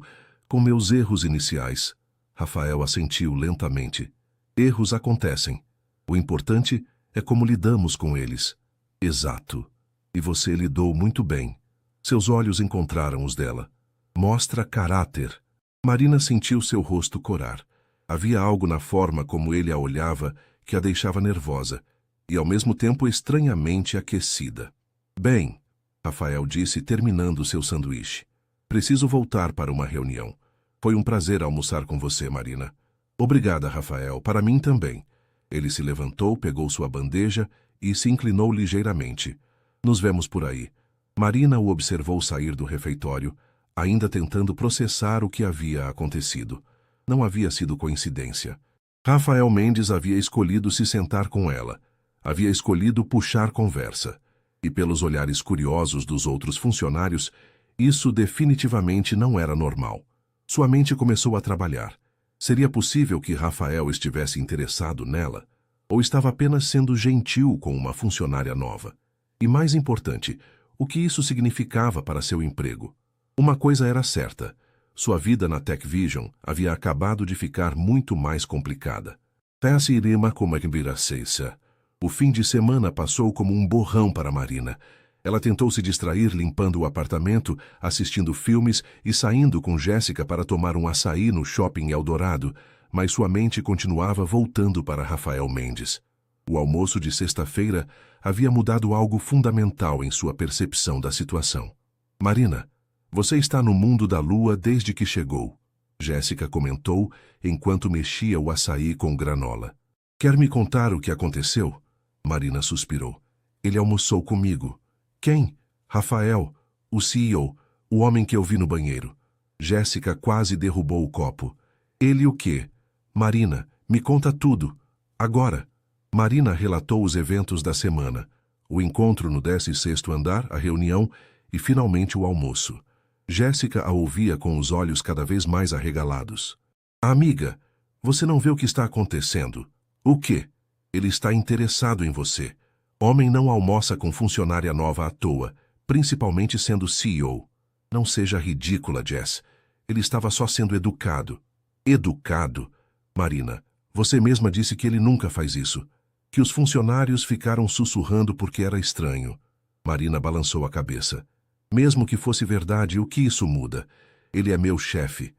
meus erros iniciais. Rafael assentiu lentamente. Erros acontecem. O importante é como lidamos com eles. Exato. E você lidou muito bem. Seus olhos encontraram os dela. Mostra caráter. Marina sentiu seu rosto corar. Havia algo na forma como ele a olhava que a deixava nervosa e ao mesmo tempo estranhamente aquecida. Bem, Rafael disse terminando seu sanduíche. Preciso voltar para uma reunião. Foi um prazer almoçar com você, Marina. Obrigada, Rafael. Para mim também. Ele se levantou, pegou sua bandeja e se inclinou ligeiramente. Nos vemos por aí. Marina o observou sair do refeitório, ainda tentando processar o que havia acontecido. Não havia sido coincidência. Rafael Mendes havia escolhido se sentar com ela. Havia escolhido puxar conversa. E pelos olhares curiosos dos outros funcionários, isso definitivamente não era normal. Sua mente começou a trabalhar. Seria possível que Rafael estivesse interessado nela? Ou estava apenas sendo gentil com uma funcionária nova? E mais importante, o que isso significava para seu emprego? Uma coisa era certa. Sua vida na Tech Vision havia acabado de ficar muito mais complicada. O fim de semana passou como um borrão para Marina. Ela tentou se distrair limpando o apartamento, assistindo filmes e saindo com Jéssica para tomar um açaí no shopping Eldorado, mas sua mente continuava voltando para Rafael Mendes. O almoço de sexta-feira havia mudado algo fundamental em sua percepção da situação. Marina, você está no mundo da lua desde que chegou, Jéssica comentou enquanto mexia o açaí com granola. Quer me contar o que aconteceu? Marina suspirou. Ele almoçou comigo. Quem? Rafael, o CEO, o homem que eu vi no banheiro. Jéssica quase derrubou o copo. Ele o quê? Marina, me conta tudo. Agora. Marina relatou os eventos da semana. O encontro no 16º andar, a reunião e finalmente o almoço. Jéssica a ouvia com os olhos cada vez mais arregalados. Amiga, você não vê o que está acontecendo? O quê? Ele está interessado em você. Homem não almoça com funcionária nova à toa, principalmente sendo CEO. Não seja ridícula, Jess. Ele estava só sendo educado. Educado? Marina, você mesma disse que ele nunca faz isso. Que os funcionários ficaram sussurrando porque era estranho. Marina balançou a cabeça. Mesmo que fosse verdade, o que isso muda? Ele é meu chefe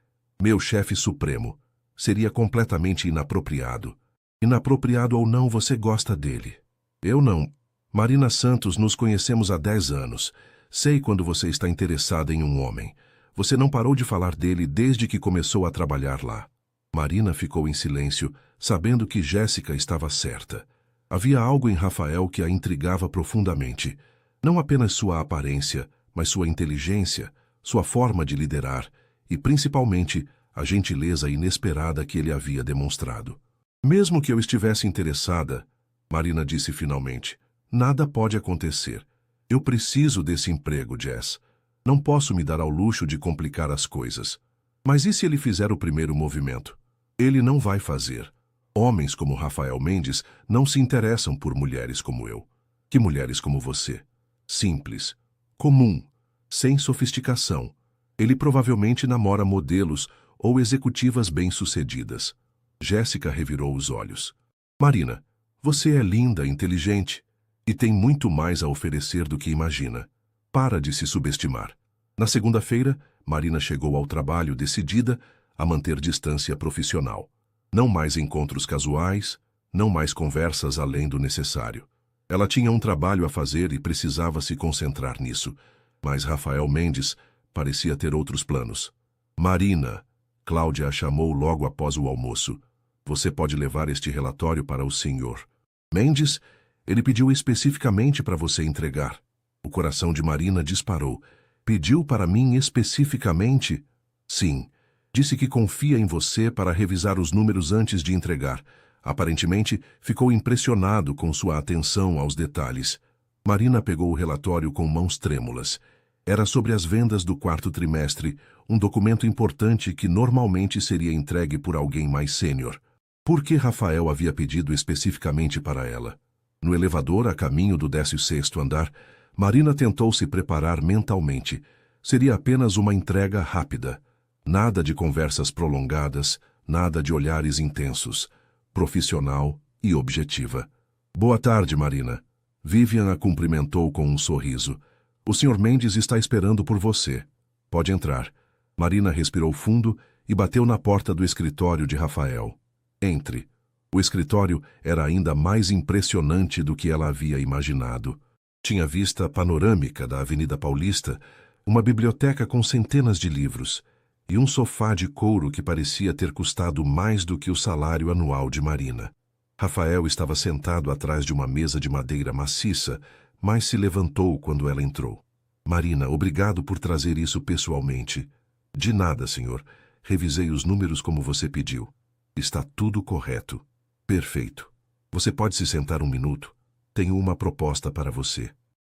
supremo. Seria completamente inapropriado. Inapropriado ou não, você gosta dele. Eu não. Marina Santos, nos conhecemos há 10 anos. Sei quando você está interessada em um homem. Você não parou de falar dele desde que começou a trabalhar lá. Marina ficou em silêncio, sabendo que Jéssica estava certa. Havia algo em Rafael que a intrigava profundamente. Não apenas sua aparência, mas sua inteligência, sua forma de liderar e, principalmente, a gentileza inesperada que ele havia demonstrado. Mesmo que eu estivesse interessada, Marina disse finalmente, nada pode acontecer. Eu preciso desse emprego, Jess. Não posso me dar ao luxo de complicar as coisas. Mas e se ele fizer o primeiro movimento? Ele não vai fazer. Homens como Rafael Mendes não se interessam por mulheres como eu. Que mulheres como você? Simples, comum, sem sofisticação. Ele provavelmente namora modelos ou executivas bem-sucedidas. Jéssica revirou os olhos. Marina, você é linda, inteligente e tem muito mais a oferecer do que imagina. Para de se subestimar. Na segunda-feira, Marina chegou ao trabalho decidida a manter distância profissional. Não mais encontros casuais, não mais conversas além do necessário. Ela tinha um trabalho a fazer e precisava se concentrar nisso, mas Rafael Mendes parecia ter outros planos. Marina, Cláudia a chamou logo após o almoço. Você pode levar este relatório para o senhor Mendes? Ele pediu especificamente para você entregar. O coração de Marina disparou. Pediu para mim especificamente? Sim. Disse que confia em você para revisar os números antes de entregar. Aparentemente, ficou impressionado com sua atenção aos detalhes. Marina pegou o relatório com mãos trêmulas. Era sobre as vendas do quarto trimestre, um documento importante que normalmente seria entregue por alguém mais sênior. Por que Rafael havia pedido especificamente para ela? No elevador, a caminho do 16º andar, Marina tentou se preparar mentalmente. Seria apenas uma entrega rápida. Nada de conversas prolongadas, nada de olhares intensos. Profissional e objetiva. Boa tarde, Marina. Vivian a cumprimentou com um sorriso. O Sr. Mendes está esperando por você. Pode entrar. Marina respirou fundo e bateu na porta do escritório de Rafael. Entre. O escritório era ainda mais impressionante do que ela havia imaginado. Tinha vista panorâmica da Avenida Paulista, uma biblioteca com centenas de livros e um sofá de couro que parecia ter custado mais do que o salário anual de Marina. Rafael estava sentado atrás de uma mesa de madeira maciça, mas se levantou quando ela entrou. Marina, obrigado por trazer isso pessoalmente. De nada, senhor. Revisei os números como você pediu. Está tudo correto. Perfeito. Você pode se sentar um minuto? Tenho uma proposta para você.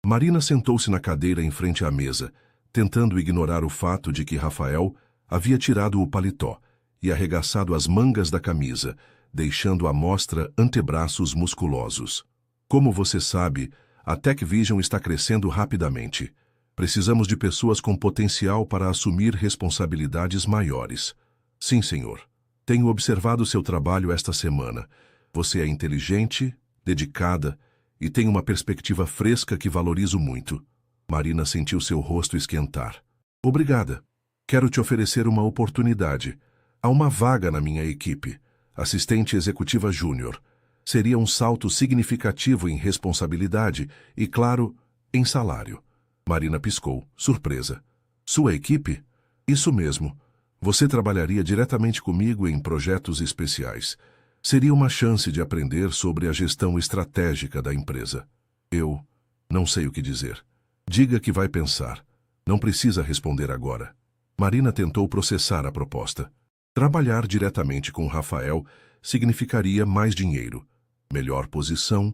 Marina sentou-se na cadeira em frente à mesa, tentando ignorar o fato de que Rafael havia tirado o paletó e arregaçado as mangas da camisa, deixando à mostra antebraços musculosos. Como você sabe, a Tech Vision está crescendo rapidamente. Precisamos de pessoas com potencial para assumir responsabilidades maiores. Sim, senhor. Tenho observado seu trabalho esta semana. Você é inteligente, dedicada e tem uma perspectiva fresca que valorizo muito. Marina sentiu seu rosto esquentar. Obrigada. Quero te oferecer uma oportunidade. Há uma vaga na minha equipe. Assistente executiva júnior. Seria um salto significativo em responsabilidade e, claro, em salário. Marina piscou, surpresa. Sua equipe? Isso mesmo. Você trabalharia diretamente comigo em projetos especiais. Seria uma chance de aprender sobre a gestão estratégica da empresa. Eu não sei o que dizer. Diga que vai pensar. Não precisa responder agora. Marina tentou processar a proposta. Trabalhar diretamente com Rafael significaria mais dinheiro, melhor posição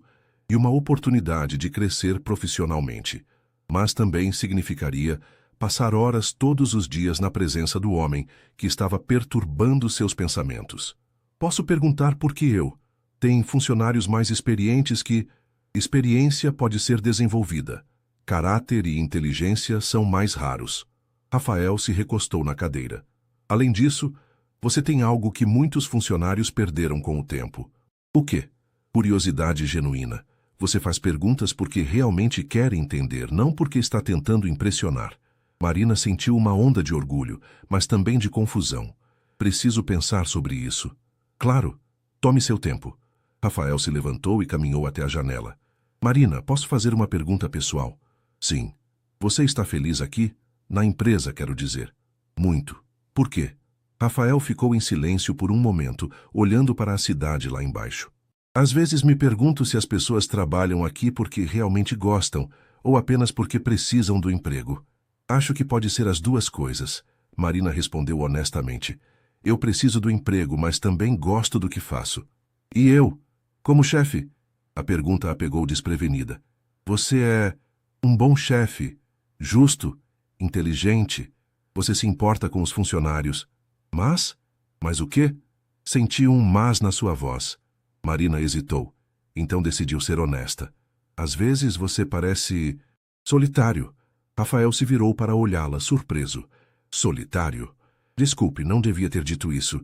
e uma oportunidade de crescer profissionalmente. Mas também significaria passar horas todos os dias na presença do homem que estava perturbando seus pensamentos. Posso perguntar por que eu? Tem funcionários mais experientes que... Experiência pode ser desenvolvida. Caráter e inteligência são mais raros. Rafael se recostou na cadeira. Além disso, você tem algo que muitos funcionários perderam com o tempo. O quê? Curiosidade genuína. Você faz perguntas porque realmente quer entender, não porque está tentando impressionar. Marina sentiu uma onda de orgulho, mas também de confusão. Preciso pensar sobre isso. Claro, tome seu tempo. Rafael se levantou e caminhou até a janela. Marina, posso fazer uma pergunta pessoal? Sim. Você está feliz aqui? Na empresa, quero dizer. Muito. Por quê? Rafael ficou em silêncio por um momento, olhando para a cidade lá embaixo. Às vezes me pergunto se as pessoas trabalham aqui porque realmente gostam, ou apenas porque precisam do emprego. Acho que pode ser as duas coisas. Marina respondeu honestamente. Eu preciso do emprego, mas também gosto do que faço. E eu? Como chefe? A pergunta a pegou desprevenida. Você é um bom chefe, justo, inteligente. Você se importa com os funcionários. Mas? Mas o quê? Senti um mas na sua voz. Marina hesitou. Então decidiu ser honesta. Às vezes você parece solitário. Rafael se virou para olhá-la, surpreso. Solitário? Desculpe, não devia ter dito isso.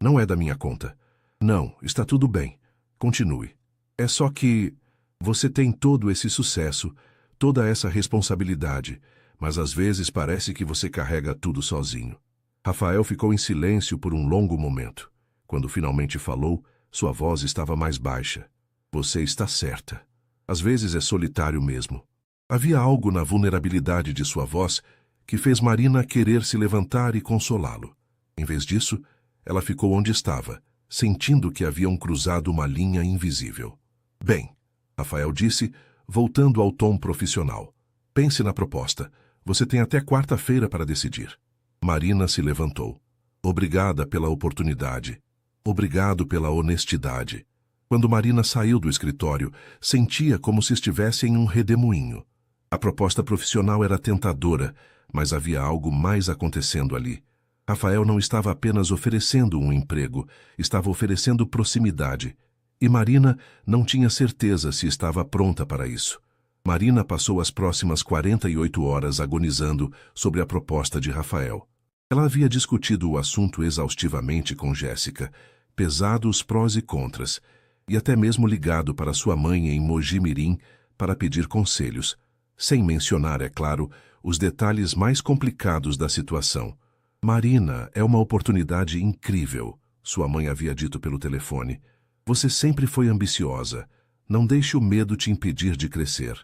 Não é da minha conta. Não, está tudo bem. Continue. É só que você tem todo esse sucesso, toda essa responsabilidade, mas às vezes parece que você carrega tudo sozinho. Rafael ficou em silêncio por um longo momento. Quando finalmente falou, sua voz estava mais baixa. Você está certa. Às vezes é solitário mesmo. Havia algo na vulnerabilidade de sua voz que fez Marina querer se levantar e consolá-lo. Em vez disso, ela ficou onde estava, sentindo que haviam cruzado uma linha invisível. Bem, Rafael disse, voltando ao tom profissional. Pense na proposta. Você tem até quarta-feira para decidir. Marina se levantou. Obrigada pela oportunidade. Obrigado pela honestidade. Quando Marina saiu do escritório, sentia como se estivesse em um redemoinho. A proposta profissional era tentadora, mas havia algo mais acontecendo ali. Rafael não estava apenas oferecendo um emprego, estava oferecendo proximidade. E Marina não tinha certeza se estava pronta para isso. Marina passou as próximas 48 horas agonizando sobre a proposta de Rafael. Ela havia discutido o assunto exaustivamente com Jéssica, pesado os prós e contras, e até mesmo ligado para sua mãe em Mogi Mirim para pedir conselhos, sem mencionar, é claro, os detalhes mais complicados da situação. Marina, é uma oportunidade incrível, sua mãe havia dito pelo telefone. Você sempre foi ambiciosa. Não deixe o medo te impedir de crescer.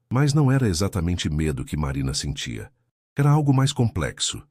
Mas não era exatamente medo que Marina sentia. Era algo mais complexo.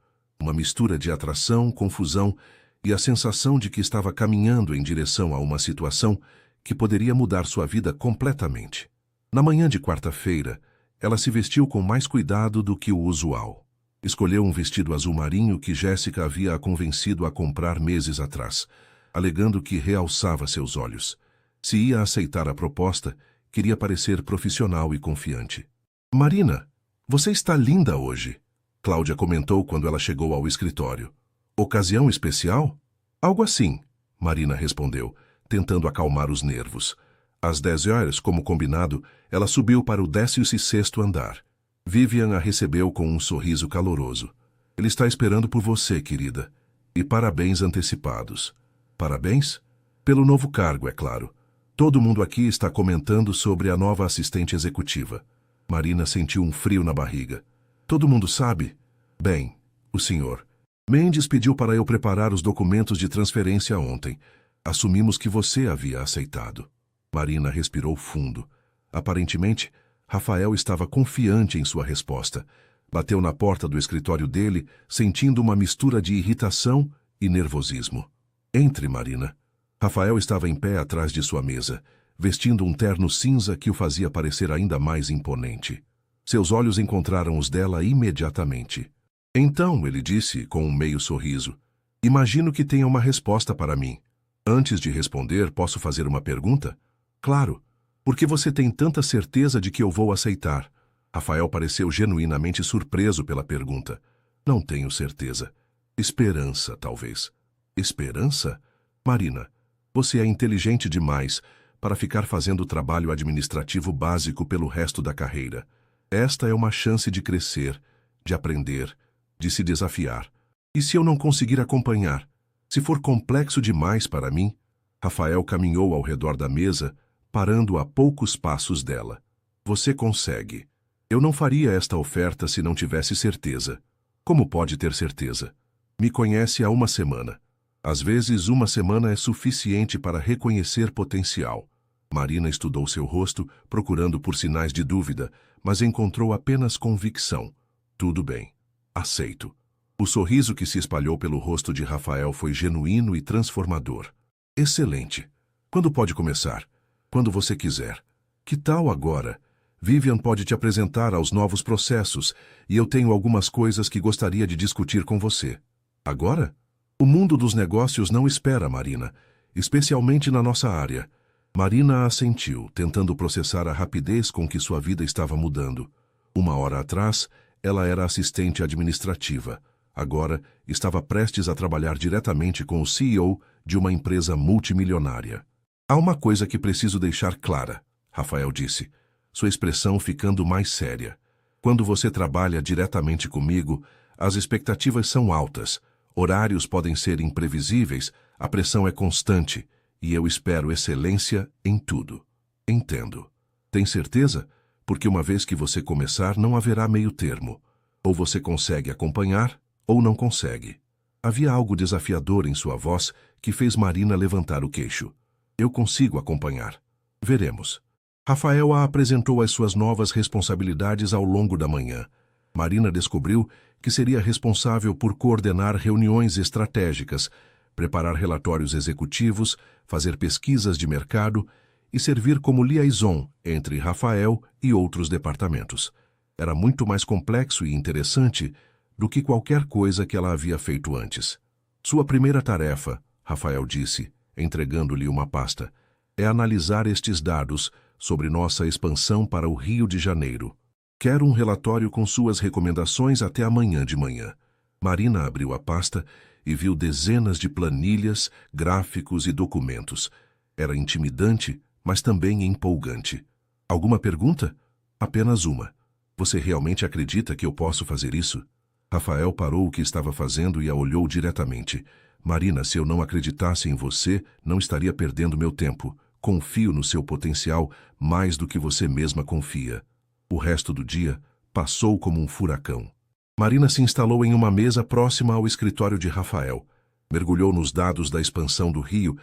Uma mistura de atração, confusão e a sensação de que estava caminhando em direção a uma situação que poderia mudar sua vida completamente. Na manhã de quarta-feira, ela se vestiu com mais cuidado do que o usual. Escolheu um vestido azul marinho que Jéssica havia a convencido a comprar meses atrás, alegando que realçava seus olhos. Se ia aceitar a proposta, queria parecer profissional e confiante. Marina, você está linda hoje, Cláudia comentou quando ela chegou ao escritório. Ocasião especial? Algo assim, Marina respondeu, tentando acalmar os nervos. Às 10 horas, como combinado, ela subiu para o 16º andar. Vivian a recebeu com um sorriso caloroso. Ele está esperando por você, querida. E parabéns antecipados. Parabéns? Pelo novo cargo, é claro. Todo mundo aqui está comentando sobre a nova assistente executiva. Marina sentiu um frio na barriga. Todo mundo sabe? Bem, o senhor. Mendes pediu para eu preparar os documentos de transferência ontem. Assumimos que você havia aceitado. Marina respirou fundo. Aparentemente, Rafael estava confiante em sua resposta. Bateu na porta do escritório dele, sentindo uma mistura de irritação e nervosismo. Entre, Marina. Rafael estava em pé atrás de sua mesa, vestindo um terno cinza que o fazia parecer ainda mais imponente. Seus olhos encontraram os dela imediatamente. Então, ele disse, com um meio sorriso, imagino que tenha uma resposta para mim. Antes de responder, posso fazer uma pergunta? Claro. Por que você tem tanta certeza de que eu vou aceitar? Rafael pareceu genuinamente surpreso pela pergunta. Não tenho certeza. Esperança, talvez. Esperança? Marina, você é inteligente demais para ficar fazendo o trabalho administrativo básico pelo resto da carreira. Esta é uma chance de crescer, de aprender, de se desafiar. E se eu não conseguir acompanhar? Se for complexo demais para mim? Rafael caminhou ao redor da mesa, parando a poucos passos dela. Você consegue. Eu não faria esta oferta se não tivesse certeza. Como pode ter certeza? Me conhece há uma semana. Às vezes, uma semana é suficiente para reconhecer potencial. Marina estudou seu rosto, procurando por sinais de dúvida, mas encontrou apenas convicção. Tudo bem. Aceito. O sorriso que se espalhou pelo rosto de Rafael foi genuíno e transformador. Excelente. Quando pode começar? Quando você quiser. Que tal agora? Vivian pode te apresentar aos novos processos e eu tenho algumas coisas que gostaria de discutir com você. Agora? O mundo dos negócios não espera, Marina, especialmente na nossa área. Marina assentiu, tentando processar a rapidez com que sua vida estava mudando. Uma hora atrás, ela era assistente administrativa. Agora, estava prestes a trabalhar diretamente com o CEO de uma empresa multimilionária. Há uma coisa que preciso deixar clara, Rafael disse, sua expressão ficando mais séria. Quando você trabalha diretamente comigo, as expectativas são altas, horários podem ser imprevisíveis, a pressão é constante e eu espero excelência em tudo. Entendo. Tem certeza? Porque uma vez que você começar, não haverá meio termo. Ou você consegue acompanhar, ou não consegue. Havia algo desafiador em sua voz que fez Marina levantar o queixo. Eu consigo acompanhar. Veremos. Rafael a apresentou as suas novas responsabilidades ao longo da manhã. Marina descobriu que seria responsável por coordenar reuniões estratégicas, preparar relatórios executivos, fazer pesquisas de mercado e servir como liaison entre Rafael e outros departamentos. Era muito mais complexo e interessante do que qualquer coisa que ela havia feito antes. Sua primeira tarefa, Rafael disse, entregando-lhe uma pasta, é analisar estes dados sobre nossa expansão para o Rio de Janeiro. Quero um relatório com suas recomendações até amanhã de manhã. Marina abriu a pasta e viu dezenas de planilhas, gráficos e documentos. Era intimidante, mas também empolgante. Alguma pergunta? Apenas uma. Você realmente acredita que eu posso fazer isso? Rafael parou o que estava fazendo e a olhou diretamente. Marina, se eu não acreditasse em você, não estaria perdendo meu tempo. Confio no seu potencial mais do que você mesma confia. O resto do dia passou como um furacão. Marina se instalou em uma mesa próxima ao escritório de Rafael, mergulhou nos dados da expansão do Rio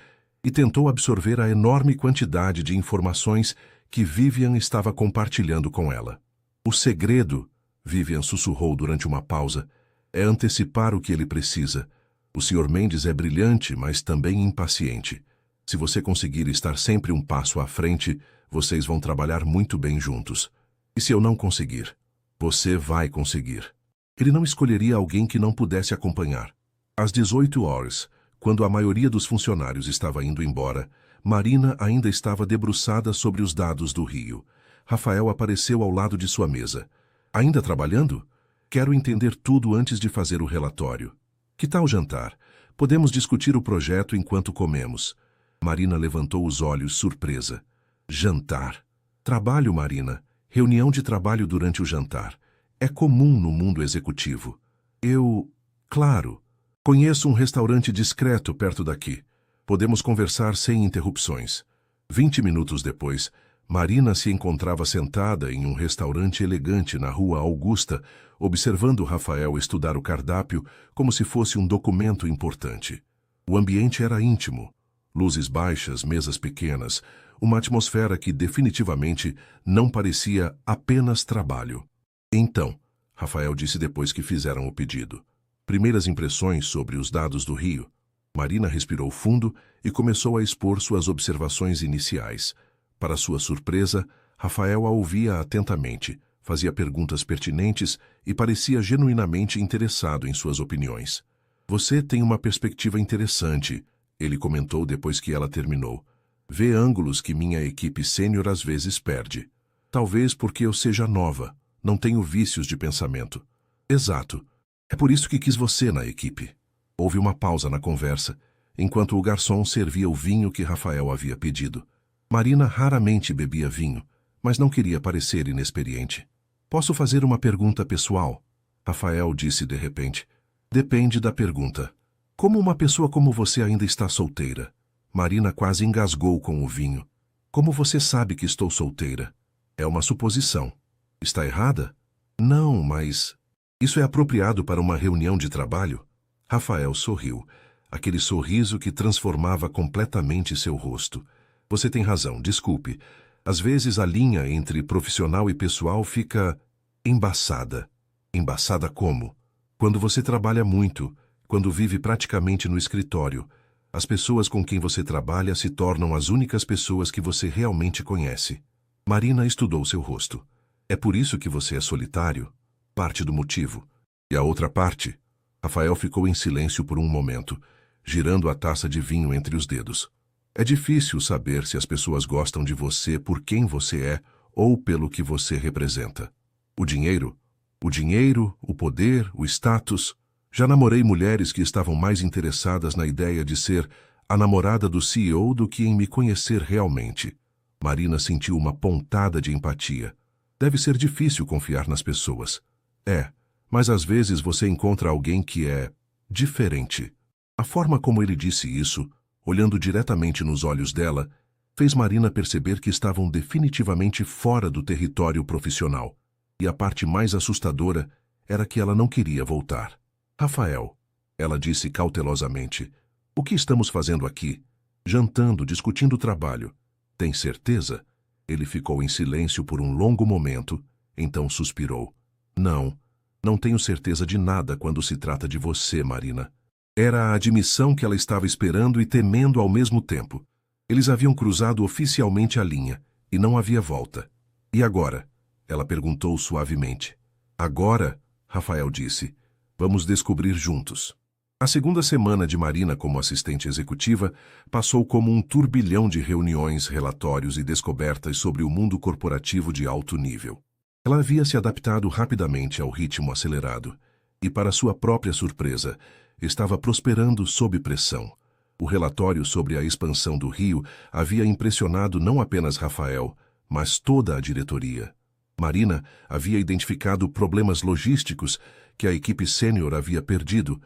e tentou absorver a enorme quantidade de informações que Vivian estava compartilhando com ela. O segredo, Vivian sussurrou durante uma pausa, é antecipar o que ele precisa. O Sr. Mendes é brilhante, mas também impaciente. Se você conseguir estar sempre um passo à frente, vocês vão trabalhar muito bem juntos. E se eu não conseguir? Você vai conseguir. Ele não escolheria alguém que não pudesse acompanhar. Às 18 horas, quando a maioria dos funcionários estava indo embora, Marina ainda estava debruçada sobre os dados do Rio. Rafael apareceu ao lado de sua mesa. Ainda trabalhando? Quero entender tudo antes de fazer o relatório. Que tal jantar? Podemos discutir o projeto enquanto comemos. Marina levantou os olhos, surpresa. Jantar. Trabalho, Marina. Reunião de trabalho durante o jantar. É comum no mundo executivo. Claro. Conheço um restaurante discreto perto daqui. Podemos conversar sem interrupções. 20 minutos depois, Marina se encontrava sentada em um restaurante elegante na Rua Augusta, observando Rafael estudar o cardápio como se fosse um documento importante. O ambiente era íntimo. Luzes baixas, mesas pequenas, uma atmosfera que definitivamente não parecia apenas trabalho. Então, Rafael disse depois que fizeram o pedido. Primeiras impressões sobre os dados do Rio. Marina respirou fundo e começou a expor suas observações iniciais. Para sua surpresa, Rafael a ouvia atentamente, fazia perguntas pertinentes e parecia genuinamente interessado em suas opiniões. Você tem uma perspectiva interessante, ele comentou depois que ela terminou. Vê ângulos que minha equipe sênior às vezes perde. Talvez porque eu seja nova, não tenho vícios de pensamento. Exato. É por isso que quis você na equipe. Houve uma pausa na conversa, enquanto o garçom servia o vinho que Rafael havia pedido. Marina raramente bebia vinho, mas não queria parecer inexperiente. Posso fazer uma pergunta pessoal? Rafael disse de repente. Depende da pergunta. Como uma pessoa como você ainda está solteira? Marina quase engasgou com o vinho. Como você sabe que estou solteira? É uma suposição. Está errada? Não, mas... Isso é apropriado para uma reunião de trabalho? Rafael sorriu, aquele sorriso que transformava completamente seu rosto. Você tem razão, desculpe. Às vezes a linha entre profissional e pessoal fica embaçada. Embaçada como? Quando você trabalha muito, quando vive praticamente no escritório, as pessoas com quem você trabalha se tornam as únicas pessoas que você realmente conhece. Marina estudou seu rosto. É por isso que você é solitário? Parte do motivo. E a outra parte? Rafael ficou em silêncio por um momento, girando a taça de vinho entre os dedos. É difícil saber se as pessoas gostam de você por quem você é ou pelo que você representa. O dinheiro? O dinheiro, o poder, o status. Já namorei mulheres que estavam mais interessadas na ideia de ser a namorada do CEO do que em me conhecer realmente. Marina sentiu uma pontada de empatia. Deve ser difícil confiar nas pessoas. É, mas às vezes você encontra alguém que é diferente. A forma como ele disse isso, olhando diretamente nos olhos dela, fez Marina perceber que estavam definitivamente fora do território profissional. E a parte mais assustadora era que ela não queria voltar. Rafael, ela disse cautelosamente, o que estamos fazendo aqui? Jantando, discutindo o trabalho. Tem certeza? Ele ficou em silêncio por um longo momento, então suspirou. Não tenho certeza de nada quando se trata de você, Marina. Era a admissão que ela estava esperando e temendo ao mesmo tempo. Eles haviam cruzado oficialmente a linha, e não havia volta. E agora? Ela perguntou suavemente. Agora, Rafael disse, vamos descobrir juntos. A segunda semana de Marina como assistente executiva passou como um turbilhão de reuniões, relatórios e descobertas sobre o mundo corporativo de alto nível. Ela havia se adaptado rapidamente ao ritmo acelerado e, para sua própria surpresa, estava prosperando sob pressão. O relatório sobre a expansão do Rio havia impressionado não apenas Rafael, mas toda a diretoria. Marina havia identificado problemas logísticos que a equipe sênior havia perdido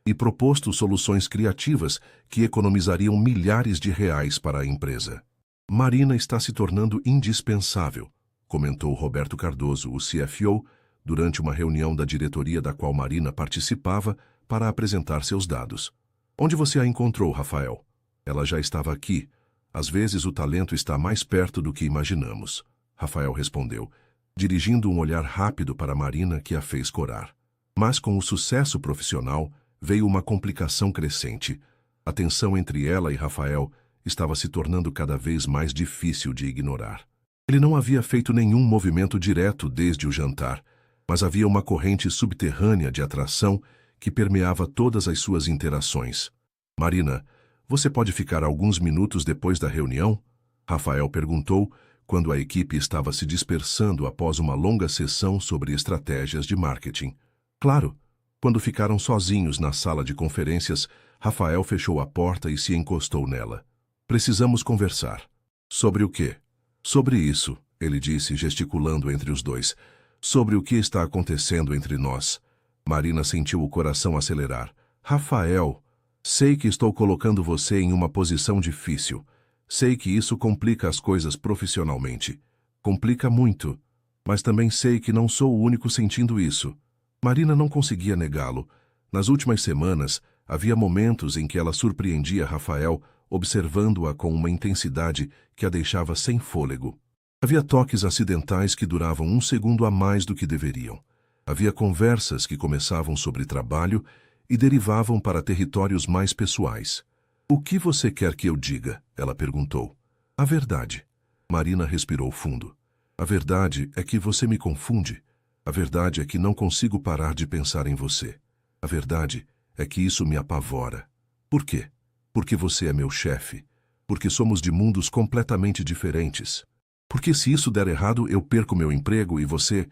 e proposto soluções criativas que economizariam milhares de reais para a empresa. Marina está se tornando indispensável, comentou Roberto Cardoso, o CFO, durante uma reunião da diretoria da qual Marina participava para apresentar seus dados. Onde você a encontrou, Rafael? Ela já estava aqui. Às vezes o talento está mais perto do que imaginamos, Rafael respondeu, dirigindo um olhar rápido para Marina que a fez corar. Mas com o sucesso profissional, veio uma complicação crescente. A tensão entre ela e Rafael estava se tornando cada vez mais difícil de ignorar. Ele não havia feito nenhum movimento direto desde o jantar, mas havia uma corrente subterrânea de atração que permeava todas as suas interações. Marina, você pode ficar alguns minutos depois da reunião? Rafael perguntou, quando a equipe estava se dispersando após uma longa sessão sobre estratégias de marketing. Claro. Quando ficaram sozinhos na sala de conferências, Rafael fechou a porta e se encostou nela. Precisamos conversar. Sobre o quê? Sobre isso, ele disse, gesticulando entre os dois. Sobre o que está acontecendo entre nós. Marina sentiu o coração acelerar. Rafael, sei que estou colocando você em uma posição difícil. Sei que isso complica as coisas profissionalmente. Complica muito. Mas também sei que não sou o único sentindo isso. Marina não conseguia negá-lo. Nas últimas semanas, havia momentos em que ela surpreendia Rafael, observando-a com uma intensidade que a deixava sem fôlego. Havia toques acidentais que duravam um segundo a mais do que deveriam. Havia conversas que começavam sobre trabalho e derivavam para territórios mais pessoais. O que você quer que eu diga? Ela perguntou. A verdade. Marina respirou fundo. A verdade é que você me confunde. A verdade é que não consigo parar de pensar em você. A verdade é que isso me apavora. Por quê? Porque você é meu chefe. Porque somos de mundos completamente diferentes. Porque se isso der errado, eu perco meu emprego e você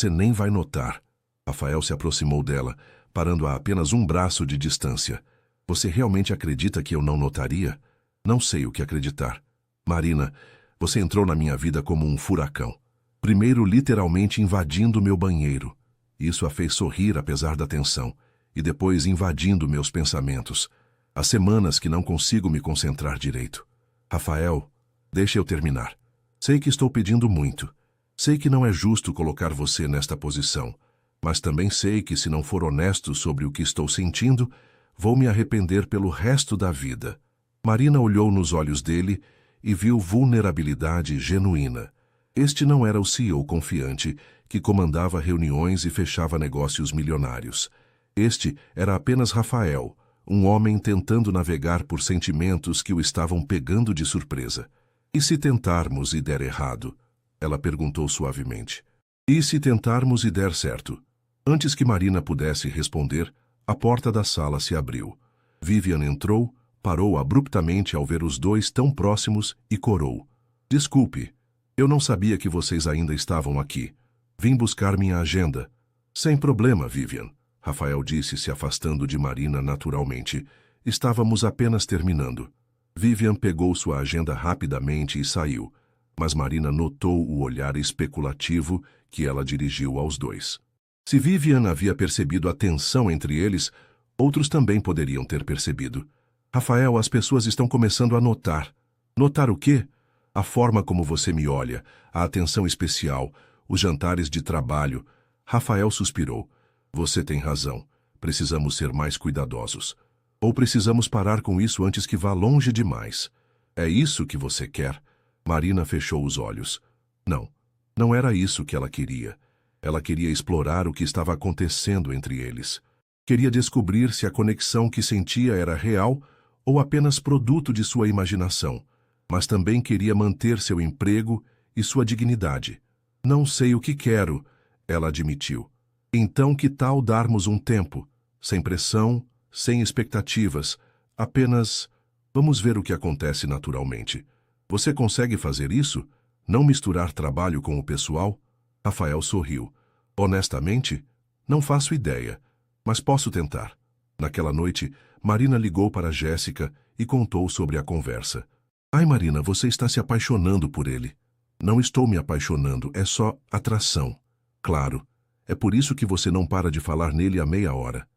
nem vai notar. Rafael se aproximou dela, parando a apenas um braço de distância. Você realmente acredita que eu não notaria? Não sei o que acreditar. Marina, você entrou na minha vida como um furacão. Primeiro literalmente invadindo meu banheiro. Isso a fez sorrir apesar da tensão, e depois invadindo meus pensamentos. Há semanas que não consigo me concentrar direito. Rafael, deixe eu terminar. Sei que estou pedindo muito. Sei que não é justo colocar você nesta posição, mas também sei que se não for honesto sobre o que estou sentindo, vou me arrepender pelo resto da vida. Marina olhou nos olhos dele e viu vulnerabilidade genuína. Este não era o CEO confiante que comandava reuniões e fechava negócios milionários. Este era apenas Rafael, um homem tentando navegar por sentimentos que o estavam pegando de surpresa. E se tentarmos e der errado? Ela perguntou suavemente. E se tentarmos e der certo? Antes que Marina pudesse responder, a porta da sala se abriu. Vivian entrou, parou abruptamente ao ver os dois tão próximos e corou. Desculpe. Eu não sabia que vocês ainda estavam aqui. Vim buscar minha agenda. Sem problema, Vivian, Rafael disse, se afastando de Marina naturalmente. Estávamos apenas terminando. Vivian pegou sua agenda rapidamente e saiu, mas Marina notou o olhar especulativo que ela dirigiu aos dois. Se Vivian havia percebido a tensão entre eles, outros também poderiam ter percebido. Rafael, as pessoas estão começando a notar. Notar o quê? A forma como você me olha, a atenção especial, os jantares de trabalho. Rafael suspirou. Você tem razão. Precisamos ser mais cuidadosos. Ou precisamos parar com isso antes que vá longe demais. É isso que você quer? Marina fechou os olhos. Não, não era isso que ela queria. Ela queria explorar o que estava acontecendo entre eles. Queria descobrir se a conexão que sentia era real ou apenas produto de sua imaginação. Mas também queria manter seu emprego e sua dignidade. Não sei o que quero, ela admitiu. Então que tal darmos um tempo, sem pressão, sem expectativas, apenas vamos ver o que acontece naturalmente. Você consegue fazer isso? Não misturar trabalho com o pessoal? Rafael sorriu. Honestamente, não faço ideia, mas posso tentar. Naquela noite, Marina ligou para Jéssica e contou sobre a conversa. Ai, Marina, você está se apaixonando por ele. Não estou me apaixonando, é só atração. Claro, é por isso que você não para de falar nele há meia hora.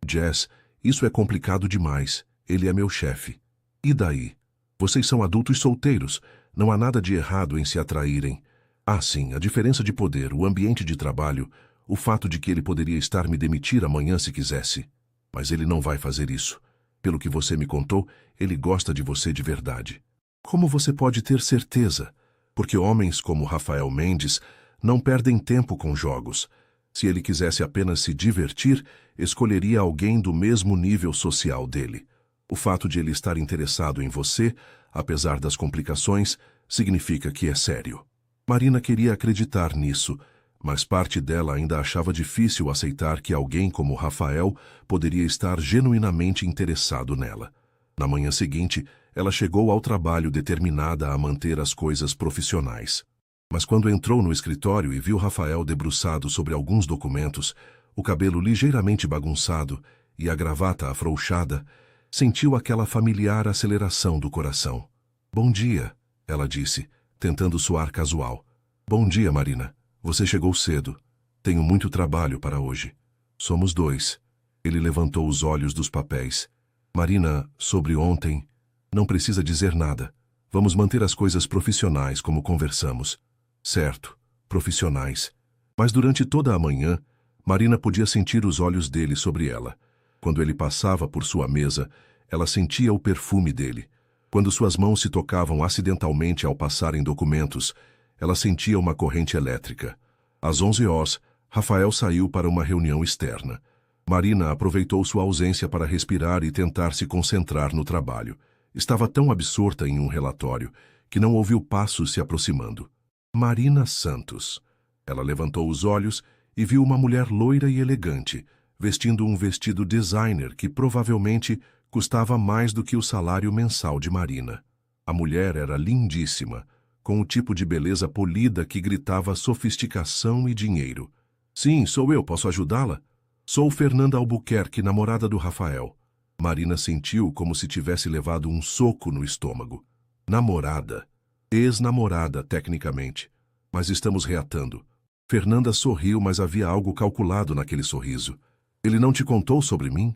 Jess, isso é complicado demais. Ele é meu chefe. E daí? Vocês são adultos solteiros. Não há nada de errado em se atraírem. Ah, sim, a diferença de poder, o ambiente de trabalho, o fato de que ele poderia estar me demitir amanhã se quisesse. Mas ele não vai fazer isso. Pelo que você me contou, ele gosta de você de verdade. Como você pode ter certeza? Porque homens como Rafael Mendes não perdem tempo com jogos. Se ele quisesse apenas se divertir, escolheria alguém do mesmo nível social dele. O fato de ele estar interessado em você, apesar das complicações, significa que é sério. Marina queria acreditar nisso, mas parte dela ainda achava difícil aceitar que alguém como Rafael poderia estar genuinamente interessado nela. Na manhã seguinte, ela chegou ao trabalho determinada a manter as coisas profissionais. Mas quando entrou no escritório e viu Rafael debruçado sobre alguns documentos, o cabelo ligeiramente bagunçado e a gravata afrouxada, sentiu aquela familiar aceleração do coração. Bom dia, ela disse, tentando soar casual. Bom dia, Marina. Você chegou cedo. Tenho muito trabalho para hoje. Somos dois. Ele levantou os olhos dos papéis. Marina, sobre ontem, não precisa dizer nada. Vamos manter as coisas profissionais como conversamos. Certo, profissionais. Mas durante toda a manhã, Marina podia sentir os olhos dele sobre ela. Quando ele passava por sua mesa, ela sentia o perfume dele. Quando suas mãos se tocavam acidentalmente ao passarem documentos, ela sentia uma corrente elétrica. Às 11 horas, Rafael saiu para uma reunião externa. Marina aproveitou sua ausência para respirar e tentar se concentrar no trabalho. Estava tão absorta em um relatório que não ouviu passos se aproximando. Marina Santos. Ela levantou os olhos e viu uma mulher loira e elegante, vestindo um vestido designer que provavelmente custava mais do que o salário mensal de Marina. A mulher era lindíssima, com o tipo de beleza polida que gritava sofisticação e dinheiro. Sim, sou eu, posso ajudá-la? Sou Fernanda Albuquerque, namorada do Rafael. Marina sentiu como se tivesse levado um soco no estômago. Namorada. Ex-namorada, tecnicamente. Mas estamos reatando. Fernanda sorriu, mas havia algo calculado naquele sorriso. Ele não te contou sobre mim?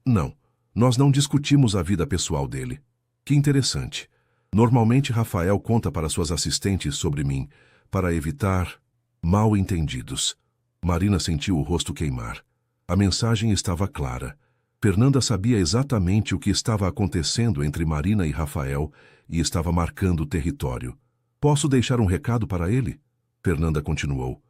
Não. Nós não discutimos a vida pessoal dele. Que interessante. Normalmente Rafael conta para suas assistentes sobre mim, para evitar mal-entendidos. Marina sentiu o rosto queimar. A mensagem estava clara. Fernanda sabia exatamente o que estava acontecendo entre Marina e Rafael e estava marcando o território. Posso deixar um recado para ele? Fernanda continuou.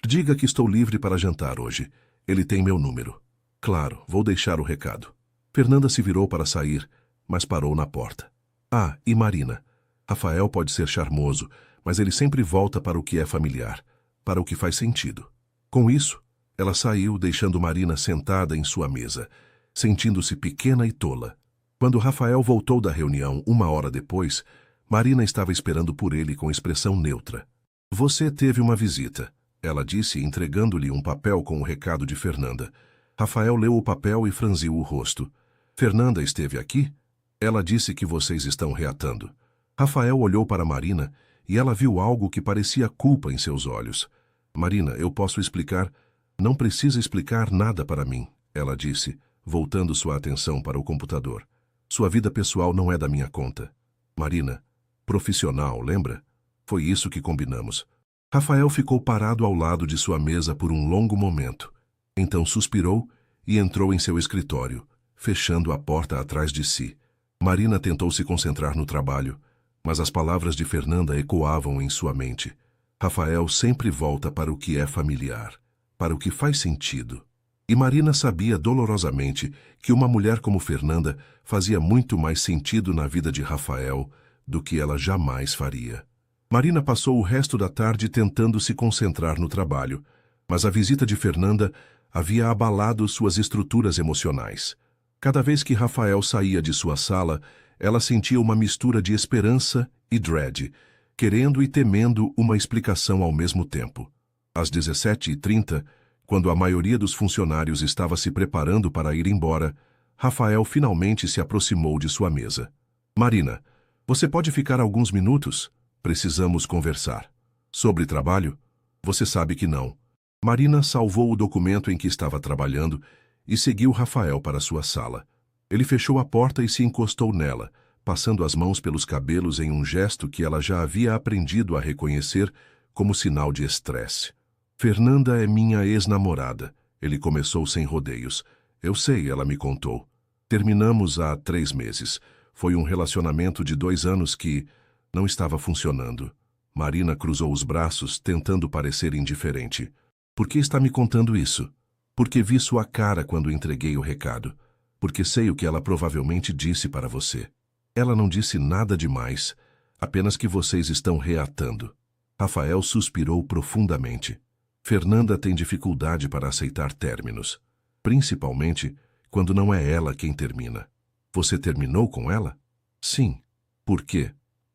Diga que estou livre para jantar hoje. Ele tem meu número. Claro, vou deixar o recado. Fernanda se virou para sair, mas parou na porta. Ah, e Marina. Rafael pode ser charmoso, mas ele sempre volta para o que é familiar, para o que faz sentido. Com isso, ela saiu, deixando Marina sentada em sua mesa, sentindo-se pequena e tola. Quando Rafael voltou da reunião 1 hora depois, Marina estava esperando por ele com expressão neutra. Você teve uma visita, ela disse, entregando-lhe um papel com o recado de Fernanda. Rafael leu o papel e franziu o rosto. Fernanda esteve aqui? Ela disse que vocês estão reatando. Rafael olhou para Marina e ela viu algo que parecia culpa em seus olhos. Marina, eu posso explicar? Não precisa explicar nada para mim, ela disse, voltando sua atenção para o computador. Sua vida pessoal não é da minha conta. Marina, profissional, lembra? Foi isso que combinamos. Rafael ficou parado ao lado de sua mesa por um longo momento. Então suspirou e entrou em seu escritório, fechando a porta atrás de si. Marina tentou se concentrar no trabalho, mas as palavras de Fernanda ecoavam em sua mente. Rafael sempre volta para o que é familiar, para o que faz sentido. E Marina sabia dolorosamente que uma mulher como Fernanda fazia muito mais sentido na vida de Rafael do que ela jamais faria. Marina passou o resto da tarde tentando se concentrar no trabalho, mas a visita de Fernanda havia abalado suas estruturas emocionais. Cada vez que Rafael saía de sua sala, ela sentia uma mistura de esperança e dread, querendo e temendo uma explicação ao mesmo tempo. Às 17h30, quando a maioria dos funcionários estava se preparando para ir embora, Rafael finalmente se aproximou de sua mesa. Marina, você pode ficar alguns minutos? Precisamos conversar. Sobre trabalho? Você sabe que não. Marina salvou o documento em que estava trabalhando e seguiu Rafael para sua sala. Ele fechou a porta e se encostou nela, passando as mãos pelos cabelos em um gesto que ela já havia aprendido a reconhecer como sinal de estresse. Fernanda é minha ex-namorada. Ele começou sem rodeios. Eu sei, ela me contou. Terminamos há 3 meses. Foi um relacionamento de 2 anos que não estava funcionando. Marina cruzou os braços, tentando parecer indiferente. Por que está me contando isso? Porque vi sua cara quando entreguei o recado. Porque sei o que ela provavelmente disse para você. Ela não disse nada demais, apenas que vocês estão reatando. Rafael suspirou profundamente. Fernanda tem dificuldade para aceitar términos, principalmente quando não é ela quem termina. Você terminou com ela? Sim. Por quê?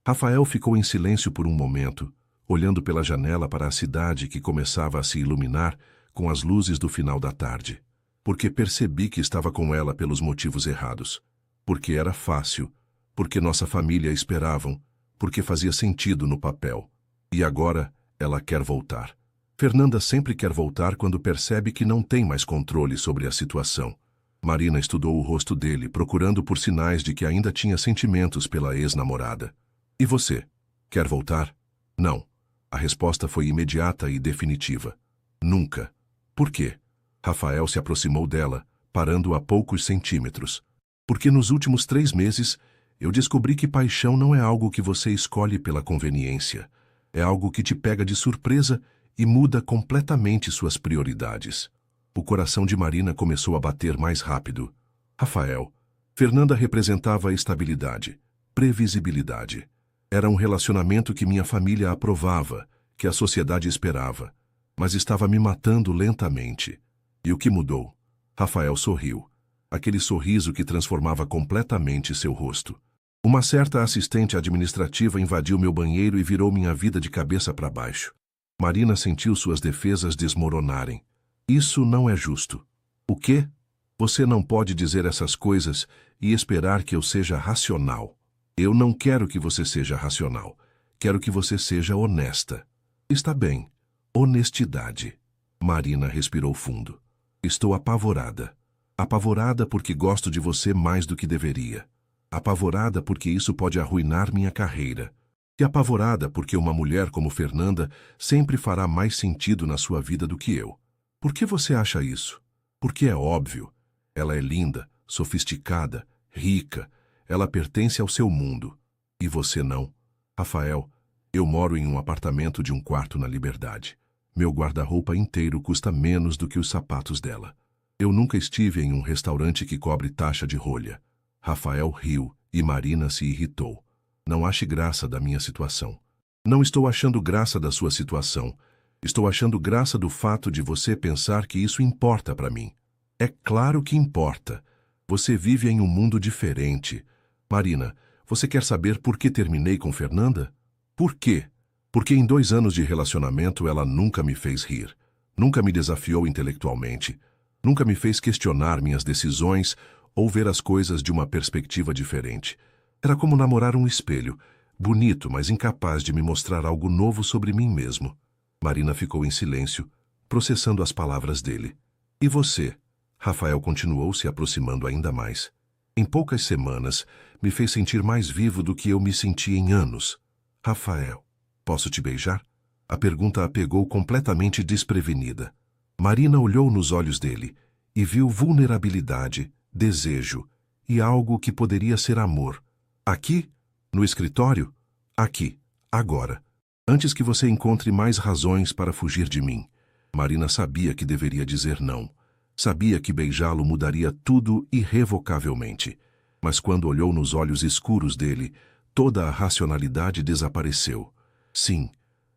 Rafael ficou em silêncio por um momento, olhando pela janela para a cidade que começava a se iluminar com as luzes do final da tarde. Porque percebi que estava com ela pelos motivos errados. Porque era fácil. Porque nossa família esperavam. Porque fazia sentido no papel. E agora ela quer voltar. Fernanda sempre quer voltar quando percebe que não tem mais controle sobre a situação. Marina estudou o rosto dele, procurando por sinais de que ainda tinha sentimentos pela ex-namorada. E você? Quer voltar? Não. A resposta foi imediata e definitiva. Nunca. Por quê? Rafael se aproximou dela, parando a poucos centímetros. Porque nos últimos 3 meses, eu descobri que paixão não é algo que você escolhe pela conveniência. É algo que te pega de surpresa e muda completamente suas prioridades. O coração de Marina começou a bater mais rápido. Rafael. Fernanda representava estabilidade, previsibilidade. Era um relacionamento que minha família aprovava, que a sociedade esperava, mas estava me matando lentamente. E o que mudou? Rafael sorriu. Aquele sorriso que transformava completamente seu rosto. Uma certa assistente administrativa invadiu meu banheiro e virou minha vida de cabeça para baixo. Marina sentiu suas defesas desmoronarem. Isso não é justo. O quê? Você não pode dizer essas coisas e esperar que eu seja racional. Eu não quero que você seja racional. Quero que você seja honesta. Está bem. Honestidade. Marina respirou fundo. Estou apavorada. Apavorada porque gosto de você mais do que deveria. Apavorada porque isso pode arruinar minha carreira. E apavorada porque uma mulher como Fernanda sempre fará mais sentido na sua vida do que eu. Por que você acha isso? Porque é óbvio. Ela é linda, sofisticada, rica. Ela pertence ao seu mundo. E você não. Rafael, eu moro em um apartamento de 1 quarto na Liberdade. Meu guarda-roupa inteiro custa menos do que os sapatos dela. Eu nunca estive em um restaurante que cobre taxa de rolha. Rafael riu e Marina se irritou. Não ache graça da minha situação. Não estou achando graça da sua situação. Estou achando graça do fato de você pensar que isso importa para mim. É claro que importa. Você vive em um mundo diferente. Marina, você quer saber por que terminei com Fernanda? Por quê? Porque em 2 anos de relacionamento ela nunca me fez rir. Nunca me desafiou intelectualmente. Nunca me fez questionar minhas decisões ou ver as coisas de uma perspectiva diferente. Era como namorar um espelho, bonito, mas incapaz de me mostrar algo novo sobre mim mesmo. Marina ficou em silêncio, processando as palavras dele. E você? Rafael continuou se aproximando ainda mais. Em poucas semanas, me fez sentir mais vivo do que eu me senti em anos. Rafael, posso te beijar? A pergunta a pegou completamente desprevenida. Marina olhou nos olhos dele e viu vulnerabilidade, desejo e algo que poderia ser amor. Aqui? No escritório? Aqui, agora. Antes que você encontre mais razões para fugir de mim. Marina sabia que deveria dizer não. Sabia que beijá-lo mudaria tudo irrevocavelmente. Mas quando olhou nos olhos escuros dele, toda a racionalidade desapareceu. Sim,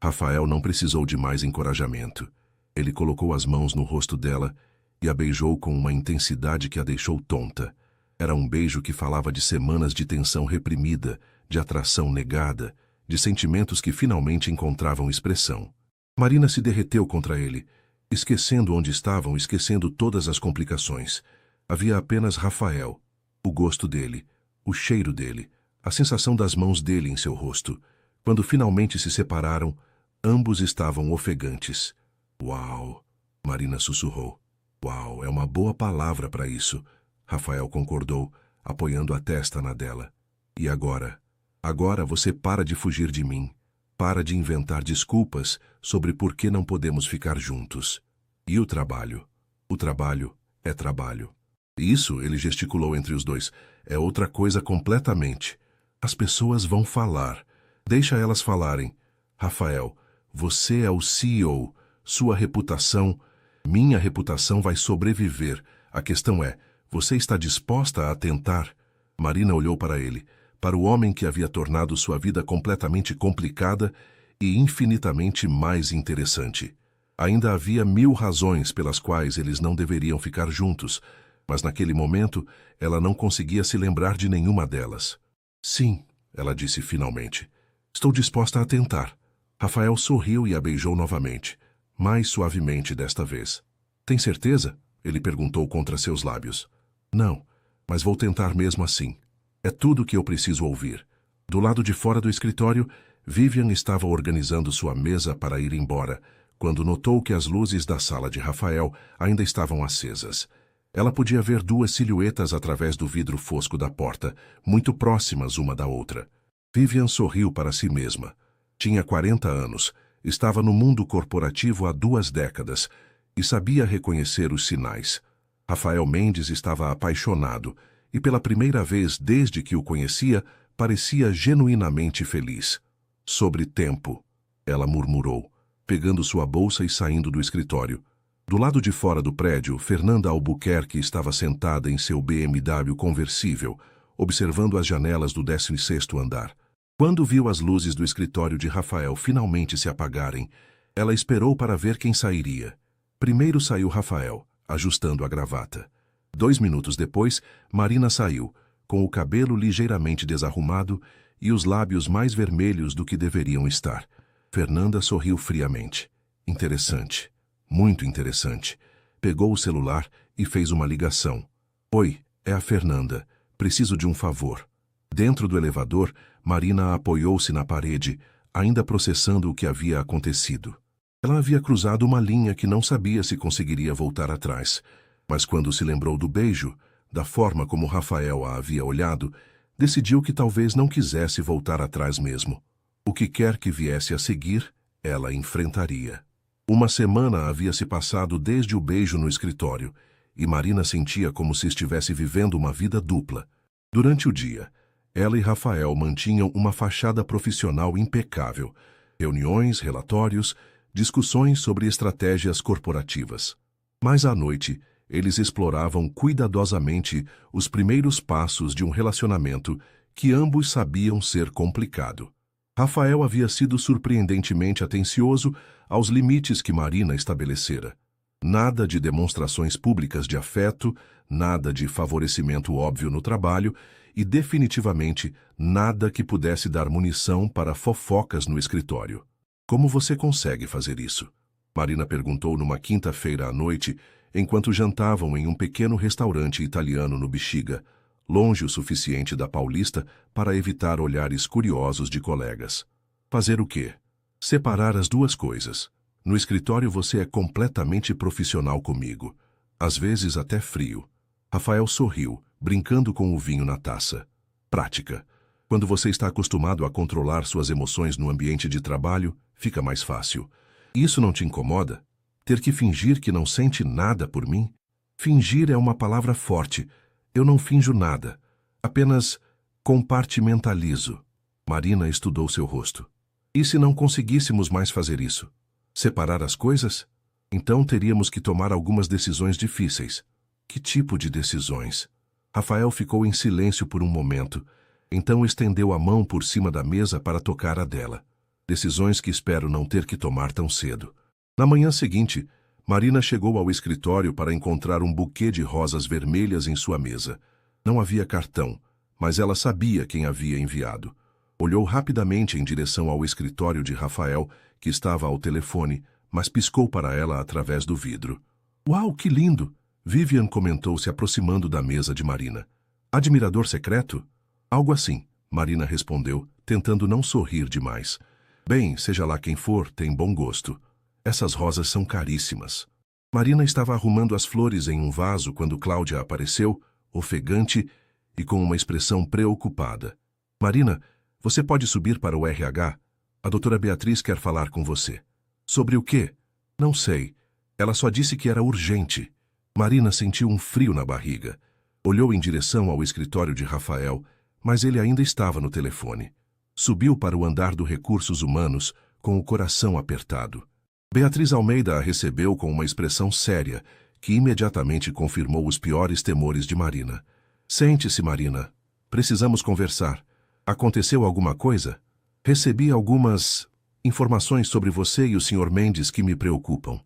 Rafael não precisou de mais encorajamento. Ele colocou as mãos no rosto dela e a beijou com uma intensidade que a deixou tonta. Era um beijo que falava de semanas de tensão reprimida, de atração negada, de sentimentos que finalmente encontravam expressão. Marina se derreteu contra ele, esquecendo onde estavam, esquecendo todas as complicações. Havia apenas Rafael, o gosto dele, o cheiro dele, a sensação das mãos dele em seu rosto. Quando finalmente se separaram, ambos estavam ofegantes. Uau! Marina sussurrou. Uau, é uma boa palavra para isso. Rafael concordou, apoiando a testa na dela. E agora? Agora você para de fugir de mim. Para de inventar desculpas sobre por que não podemos ficar juntos. E o trabalho? O trabalho é trabalho. Isso, ele gesticulou entre os dois, é outra coisa completamente. As pessoas vão falar. Deixa elas falarem. Rafael, você é o CEO. Sua reputação, minha reputação vai sobreviver. A questão é, você está disposta a tentar? Marina olhou para ele, para o homem que havia tornado sua vida completamente complicada e infinitamente mais interessante. Ainda havia 1000 razões pelas quais eles não deveriam ficar juntos, mas naquele momento ela não conseguia se lembrar de nenhuma delas. Sim, ela disse finalmente. Estou disposta a tentar. Rafael sorriu e a beijou novamente, mais suavemente desta vez. Tem certeza? Ele perguntou contra seus lábios. Não, mas vou tentar mesmo assim. É tudo o que eu preciso ouvir. Do lado de fora do escritório, Vivian estava organizando sua mesa para ir embora, quando notou que as luzes da sala de Rafael ainda estavam acesas. Ela podia ver 2 silhuetas através do vidro fosco da porta, muito próximas uma da outra. Vivian sorriu para si mesma. Tinha 40 anos, estava no mundo corporativo há 2 décadas e sabia reconhecer os sinais. Rafael Mendes estava apaixonado e, pela primeira vez desde que o conhecia, parecia genuinamente feliz. Sobre tempo, ela murmurou, pegando sua bolsa e saindo do escritório. Do lado de fora do prédio, Fernanda Albuquerque estava sentada em seu BMW conversível, observando as janelas do 16º andar. Quando viu as luzes do escritório de Rafael finalmente se apagarem, ela esperou para ver quem sairia. Primeiro saiu Rafael, ajustando a gravata. 2 minutos depois, Marina saiu, com o cabelo ligeiramente desarrumado e os lábios mais vermelhos do que deveriam estar. Fernanda sorriu friamente. Interessante. Muito interessante. Pegou o celular e fez uma ligação. Oi, é a Fernanda. Preciso de um favor. Dentro do elevador, Marina apoiou-se na parede, ainda processando o que havia acontecido. Ela havia cruzado uma linha que não sabia se conseguiria voltar atrás, mas quando se lembrou do beijo, da forma como Rafael a havia olhado, decidiu que talvez não quisesse voltar atrás mesmo. O que quer que viesse a seguir, ela enfrentaria. Uma semana havia se passado desde o beijo no escritório, e Marina sentia como se estivesse vivendo uma vida dupla. Durante o dia, ela e Rafael mantinham uma fachada profissional impecável, reuniões, relatórios, discussões sobre estratégias corporativas. Mas à noite, eles exploravam cuidadosamente os primeiros passos de um relacionamento que ambos sabiam ser complicado. Rafael havia sido surpreendentemente atencioso aos limites que Marina estabelecera. Nada de demonstrações públicas de afeto, nada de favorecimento óbvio no trabalho e, definitivamente, nada que pudesse dar munição para fofocas no escritório. Como você consegue fazer isso? Marina perguntou numa quinta-feira à noite, enquanto jantavam em um pequeno restaurante italiano no Bexiga, longe o suficiente da Paulista para evitar olhares curiosos de colegas. Fazer o quê? Separar as duas coisas. No escritório você é completamente profissional comigo, às vezes até frio. Rafael sorriu, brincando com o vinho na taça. Prática. Quando você está acostumado a controlar suas emoções no ambiente de trabalho, fica mais fácil. Isso não te incomoda? Ter que fingir que não sente nada por mim? Fingir é uma palavra forte. Eu não finjo nada. Apenas compartimentalizo. Marina estudou seu rosto. E se não conseguíssemos mais fazer isso? Separar as coisas? Então teríamos que tomar algumas decisões difíceis. Que tipo de decisões? Rafael ficou em silêncio por um momento, então estendeu a mão por cima da mesa para tocar a dela. Decisões que espero não ter que tomar tão cedo. Na manhã seguinte, Marina chegou ao escritório para encontrar um buquê de rosas vermelhas em sua mesa. Não havia cartão, mas ela sabia quem havia enviado. Olhou rapidamente em direção ao escritório de Rafael, que estava ao telefone, mas piscou para ela através do vidro. Uau, que lindo! Vivian comentou se aproximando da mesa de Marina. Admirador secreto? Algo assim, Marina respondeu, tentando não sorrir demais. Bem, seja lá quem for, tem bom gosto. Essas rosas são caríssimas. Marina estava arrumando as flores em um vaso quando Cláudia apareceu, ofegante e com uma expressão preocupada. Marina, você pode subir para o RH? A doutora Beatriz quer falar com você. Sobre o quê? Não sei. Ela só disse que era urgente. Marina sentiu um frio na barriga. Olhou em direção ao escritório de Rafael, mas ele ainda estava no telefone. Subiu para o andar do Recursos Humanos, com o coração apertado. Beatriz Almeida a recebeu com uma expressão séria, que imediatamente confirmou os piores temores de Marina. Sente-se, Marina. Precisamos conversar. Aconteceu alguma coisa? Recebi algumas informações sobre você e o Sr. Mendes que me preocupam.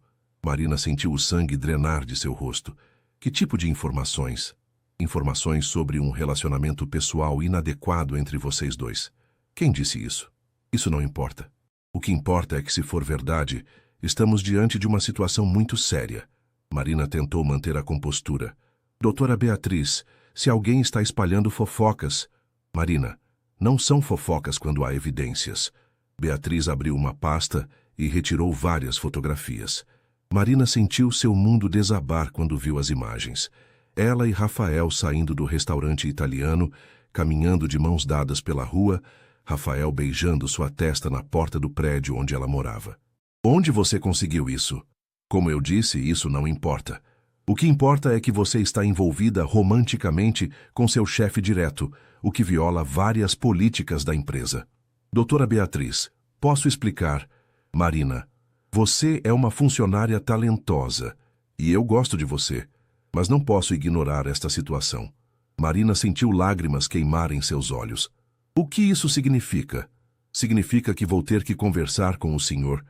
Marina sentiu o sangue drenar de seu rosto. Que tipo de informações? Informações sobre um relacionamento pessoal inadequado entre vocês dois. Quem disse isso? Isso não importa. O que importa é que, se for verdade, estamos diante de uma situação muito séria. Marina tentou manter a compostura. Doutora Beatriz, se alguém está espalhando fofocas... Marina, não são fofocas quando há evidências. Beatriz abriu uma pasta e retirou várias fotografias. Marina sentiu seu mundo desabar quando viu as imagens. Ela e Rafael saindo do restaurante italiano, caminhando de mãos dadas pela rua, Rafael beijando sua testa na porta do prédio onde ela morava. Onde você conseguiu isso? Como eu disse, isso não importa. O que importa é que você está envolvida romanticamente com seu chefe direto, o que viola várias políticas da empresa. Doutora Beatriz, posso explicar? Marina, você é uma funcionária talentosa, e eu gosto de você, mas não posso ignorar esta situação. Marina sentiu lágrimas queimarem seus olhos. O que isso significa? Significa que vou ter que conversar com o Sr.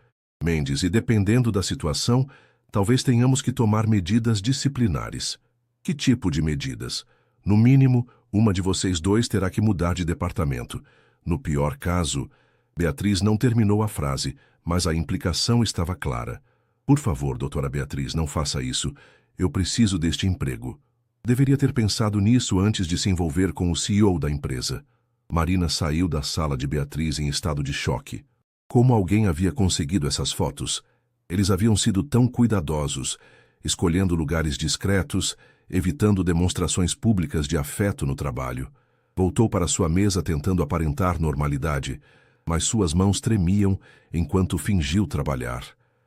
Mendes e, dependendo da situação, talvez tenhamos que tomar medidas disciplinares. Que tipo de medidas? No mínimo, uma de vocês dois terá que mudar de departamento. No pior caso... Beatriz não terminou a frase, mas a implicação estava clara. Por favor, doutora Beatriz, não faça isso. Eu preciso deste emprego. Deveria ter pensado nisso antes de se envolver com o CEO da empresa. Marina saiu da sala de Beatriz em estado de choque. Como alguém havia conseguido essas fotos? Eles haviam sido tão cuidadosos, escolhendo lugares discretos, evitando demonstrações públicas de afeto no trabalho. Voltou para sua mesa tentando aparentar normalidade, mas suas mãos tremiam enquanto fingiu trabalhar.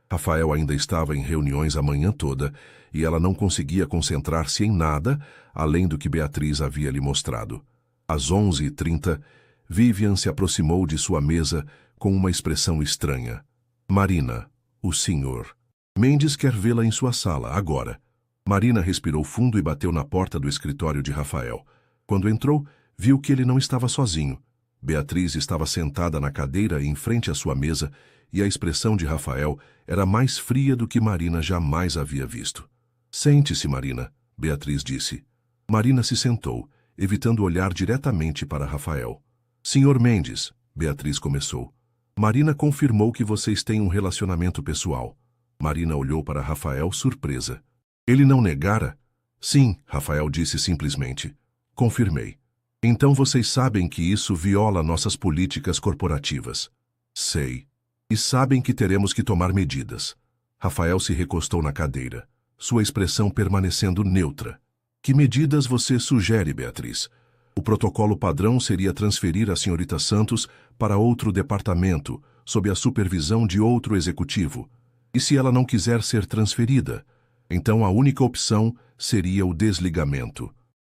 Rafael ainda estava em reuniões a manhã toda e ela não conseguia concentrar-se em nada além do que Beatriz havia lhe mostrado. Às 11h30, Vivian se aproximou de sua mesa com uma expressão estranha. Marina, o senhor. Mendes quer vê-la em sua sala, agora. Marina respirou fundo e bateu na porta do escritório de Rafael. Quando entrou, viu que ele não estava sozinho. Beatriz estava sentada na cadeira em frente à sua mesa e a expressão de Rafael era mais fria do que Marina jamais havia visto. Sente-se, Marina, Beatriz disse. Marina se sentou, evitando olhar diretamente para Rafael. Senhor Mendes, Beatriz começou. Marina confirmou que vocês têm um relacionamento pessoal. Marina olhou para Rafael surpresa. Ele não negara? Sim, Rafael disse simplesmente. Confirmei. Então vocês sabem que isso viola nossas políticas corporativas. Sei. E sabem que teremos que tomar medidas. Rafael se recostou na cadeira, sua expressão permanecendo neutra. Que medidas você sugere, Beatriz? O protocolo padrão seria transferir a senhorita Santos para outro departamento, sob a supervisão de outro executivo. E se ela não quiser ser transferida? Então a única opção seria o desligamento.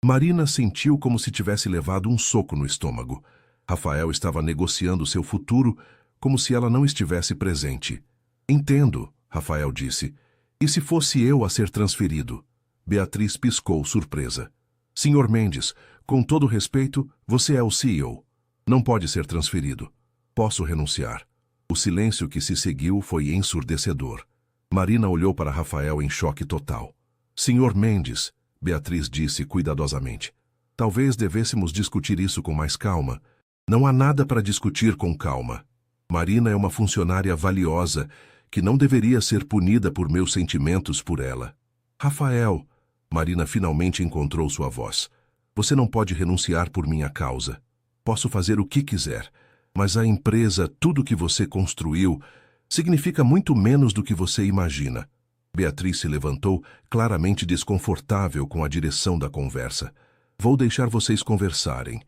Marina sentiu como se tivesse levado um soco no estômago. Rafael estava negociando seu futuro como se ela não estivesse presente. Entendo, Rafael disse. E se fosse eu a ser transferido? Beatriz piscou, surpresa. Senhor Mendes, com todo respeito, você é o CEO. Não pode ser transferido. Posso renunciar. O silêncio que se seguiu foi ensurdecedor. Marina olhou para Rafael em choque total. Senhor Mendes, Beatriz disse cuidadosamente. Talvez devêssemos discutir isso com mais calma. Não há nada para discutir com calma. Marina é uma funcionária valiosa que não deveria ser punida por meus sentimentos por ela. Rafael, Marina finalmente encontrou sua voz. Você não pode renunciar por minha causa. Posso fazer o que quiser, mas a empresa, tudo que você construiu, significa muito menos do que você imagina. Beatriz se levantou, claramente desconfortável com a direção da conversa. Vou deixar vocês conversarem,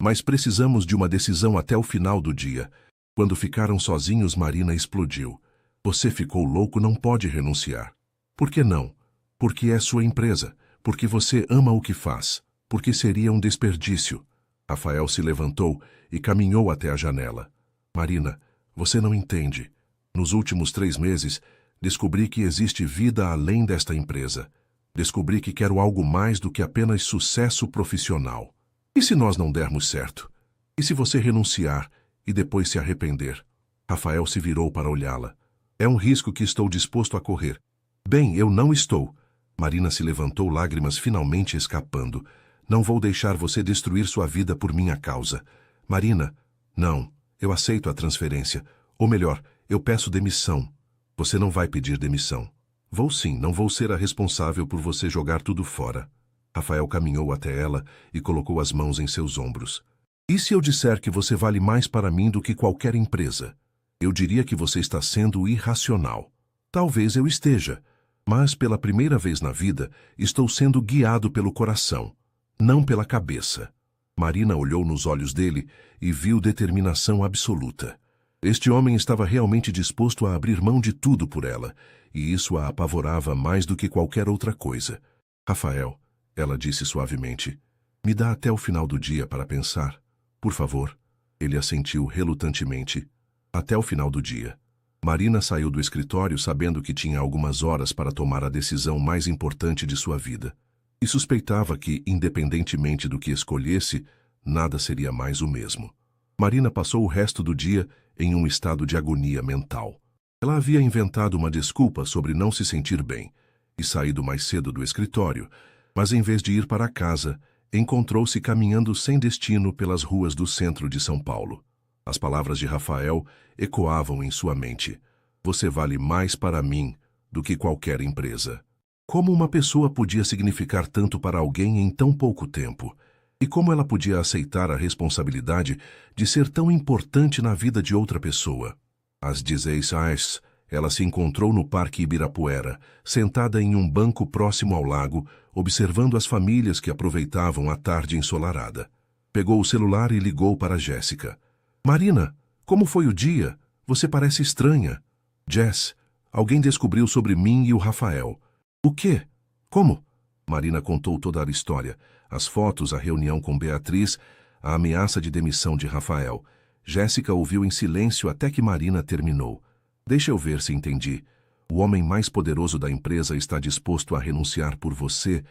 mas precisamos de uma decisão até o final do dia. Quando ficaram sozinhos, Marina explodiu. Você ficou louco, não pode renunciar. Por que não? Porque é sua empresa, porque você ama o que faz, porque seria um desperdício. Rafael se levantou e caminhou até a janela. Marina, você não entende. Nos últimos 3 meses, descobri que existe vida além desta empresa. Descobri que quero algo mais do que apenas sucesso profissional. E se nós não dermos certo? E se você renunciar e depois se arrepender? Rafael se virou para olhá-la. É um risco que estou disposto a correr. Bem, eu não estou. Marina se levantou, lágrimas finalmente escapando. Não vou deixar você destruir sua vida por minha causa. Marina, não. Eu aceito a transferência. Ou melhor, eu peço demissão. Você não vai pedir demissão. Vou sim, não vou ser a responsável por você jogar tudo fora. Rafael caminhou até ela e colocou as mãos em seus ombros. E se eu disser que você vale mais para mim do que qualquer empresa? Eu diria que você está sendo irracional. Talvez eu esteja, mas pela primeira vez na vida estou sendo guiado pelo coração, não pela cabeça. Marina olhou nos olhos dele e viu determinação absoluta. Este homem estava realmente disposto a abrir mão de tudo por ela, e isso a apavorava mais do que qualquer outra coisa. Rafael, ela disse suavemente, me dá até o final do dia para pensar. Por favor. Ele assentiu relutantemente. Até o final do dia. Marina saiu do escritório sabendo que tinha algumas horas para tomar a decisão mais importante de sua vida. E suspeitava que, independentemente do que escolhesse, nada seria mais o mesmo. Marina passou o resto do dia em um estado de agonia mental. Ela havia inventado uma desculpa sobre não se sentir bem e saído mais cedo do escritório, mas em vez de ir para casa, encontrou-se caminhando sem destino pelas ruas do centro de São Paulo. As palavras de Rafael ecoavam em sua mente. Você vale mais para mim do que qualquer empresa. Como uma pessoa podia significar tanto para alguém em tão pouco tempo? E como ela podia aceitar a responsabilidade de ser tão importante na vida de outra pessoa? Às 16 ela se encontrou no Parque Ibirapuera, sentada em um banco próximo ao lago, observando as famílias que aproveitavam a tarde ensolarada. Pegou o celular e ligou para Jéssica. Marina, como foi o dia? Você parece estranha. Jess, alguém descobriu sobre mim e o Rafael. O quê? Como? Marina contou toda a história. As fotos, a reunião com Beatriz, a ameaça de demissão de Rafael. Jéssica ouviu em silêncio até que Marina terminou. Deixa eu ver se entendi. O homem mais poderoso da empresa está disposto a renunciar por você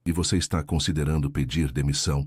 e você está considerando pedir demissão?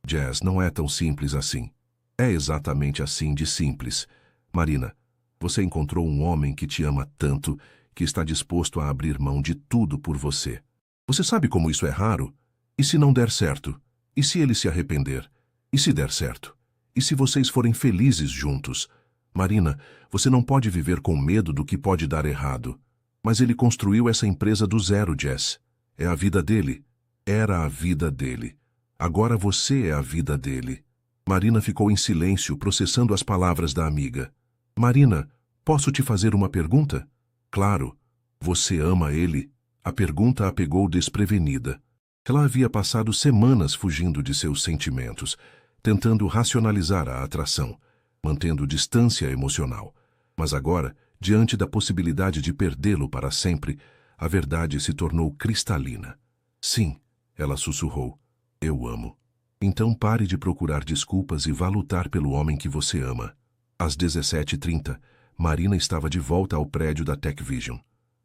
Jess, não é tão simples assim. É exatamente assim de simples. Marina, você encontrou um homem que te ama tanto que está disposto a abrir mão de tudo por você. Você sabe como isso é raro? E se não der certo? E se ele se arrepender? E se der certo? E se vocês forem felizes juntos? Marina, você não pode viver com medo do que pode dar errado. Mas ele construiu essa empresa do zero, Jess. É a vida dele. Era a vida dele. Agora você é a vida dele. Marina ficou em silêncio, processando as palavras da amiga. Marina, posso te fazer uma pergunta? Claro. Você ama ele? A pergunta a pegou desprevenida. Ela havia passado semanas fugindo de seus sentimentos, tentando racionalizar a atração, mantendo distância emocional. Mas agora, diante da possibilidade de perdê-lo para sempre, a verdade se tornou cristalina. Sim, ela sussurrou, eu amo. Então pare de procurar desculpas e vá lutar pelo homem que você ama. Às 17h30, Marina estava de volta ao prédio da TechVision.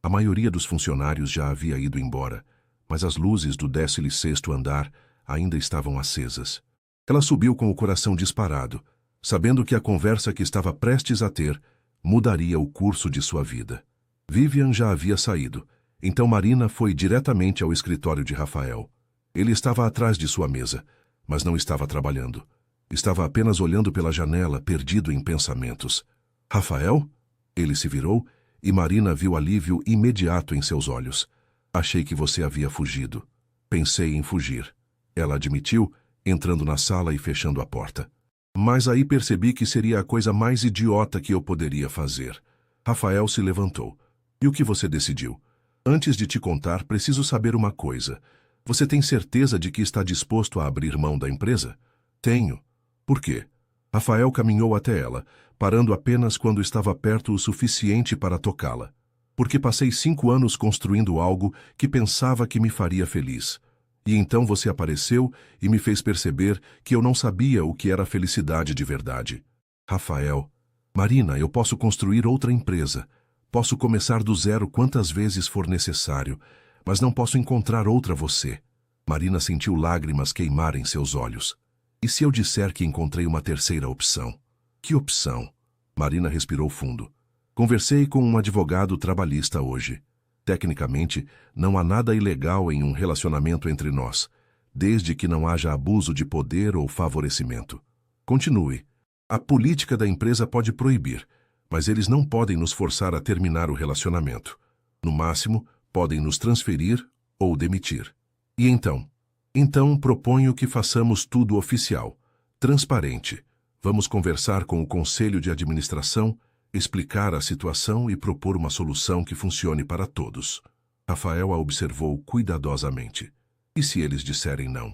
A maioria dos funcionários já havia ido embora, mas as luzes do 16º andar ainda estavam acesas. Ela subiu com o coração disparado, sabendo que a conversa que estava prestes a ter mudaria o curso de sua vida. Vivian já havia saído, então Marina foi diretamente ao escritório de Rafael. Ele estava atrás de sua mesa, mas não estava trabalhando. Estava apenas olhando pela janela, perdido em pensamentos. Rafael? Ele se virou e Marina viu alívio imediato em seus olhos. Achei que você havia fugido. Pensei em fugir. Ela admitiu, entrando na sala e fechando a porta. Mas aí percebi que seria a coisa mais idiota que eu poderia fazer. Rafael se levantou. E o que você decidiu? Antes de te contar, preciso saber uma coisa. Você tem certeza de que está disposto a abrir mão da empresa? Tenho. Por quê? Rafael caminhou até ela, parando apenas quando estava perto o suficiente para tocá-la. Porque passei 5 anos construindo algo que pensava que me faria feliz. E então você apareceu e me fez perceber que eu não sabia o que era felicidade de verdade. Rafael, Marina, eu posso construir outra empresa. Posso começar do zero quantas vezes for necessário, mas não posso encontrar outra você. Marina sentiu lágrimas queimar em seus olhos. E se eu disser que encontrei uma terceira opção? Que opção? Marina respirou fundo. Conversei com um advogado trabalhista hoje. Tecnicamente, não há nada ilegal em um relacionamento entre nós, desde que não haja abuso de poder ou favorecimento. Continue. A política da empresa pode proibir, mas eles não podem nos forçar a terminar o relacionamento. No máximo, podem nos transferir ou demitir. E então? Então, proponho que façamos tudo oficial, transparente. Vamos conversar com o conselho de administração, explicar a situação e propor uma solução que funcione para todos. Rafael a observou cuidadosamente. E se eles disserem não?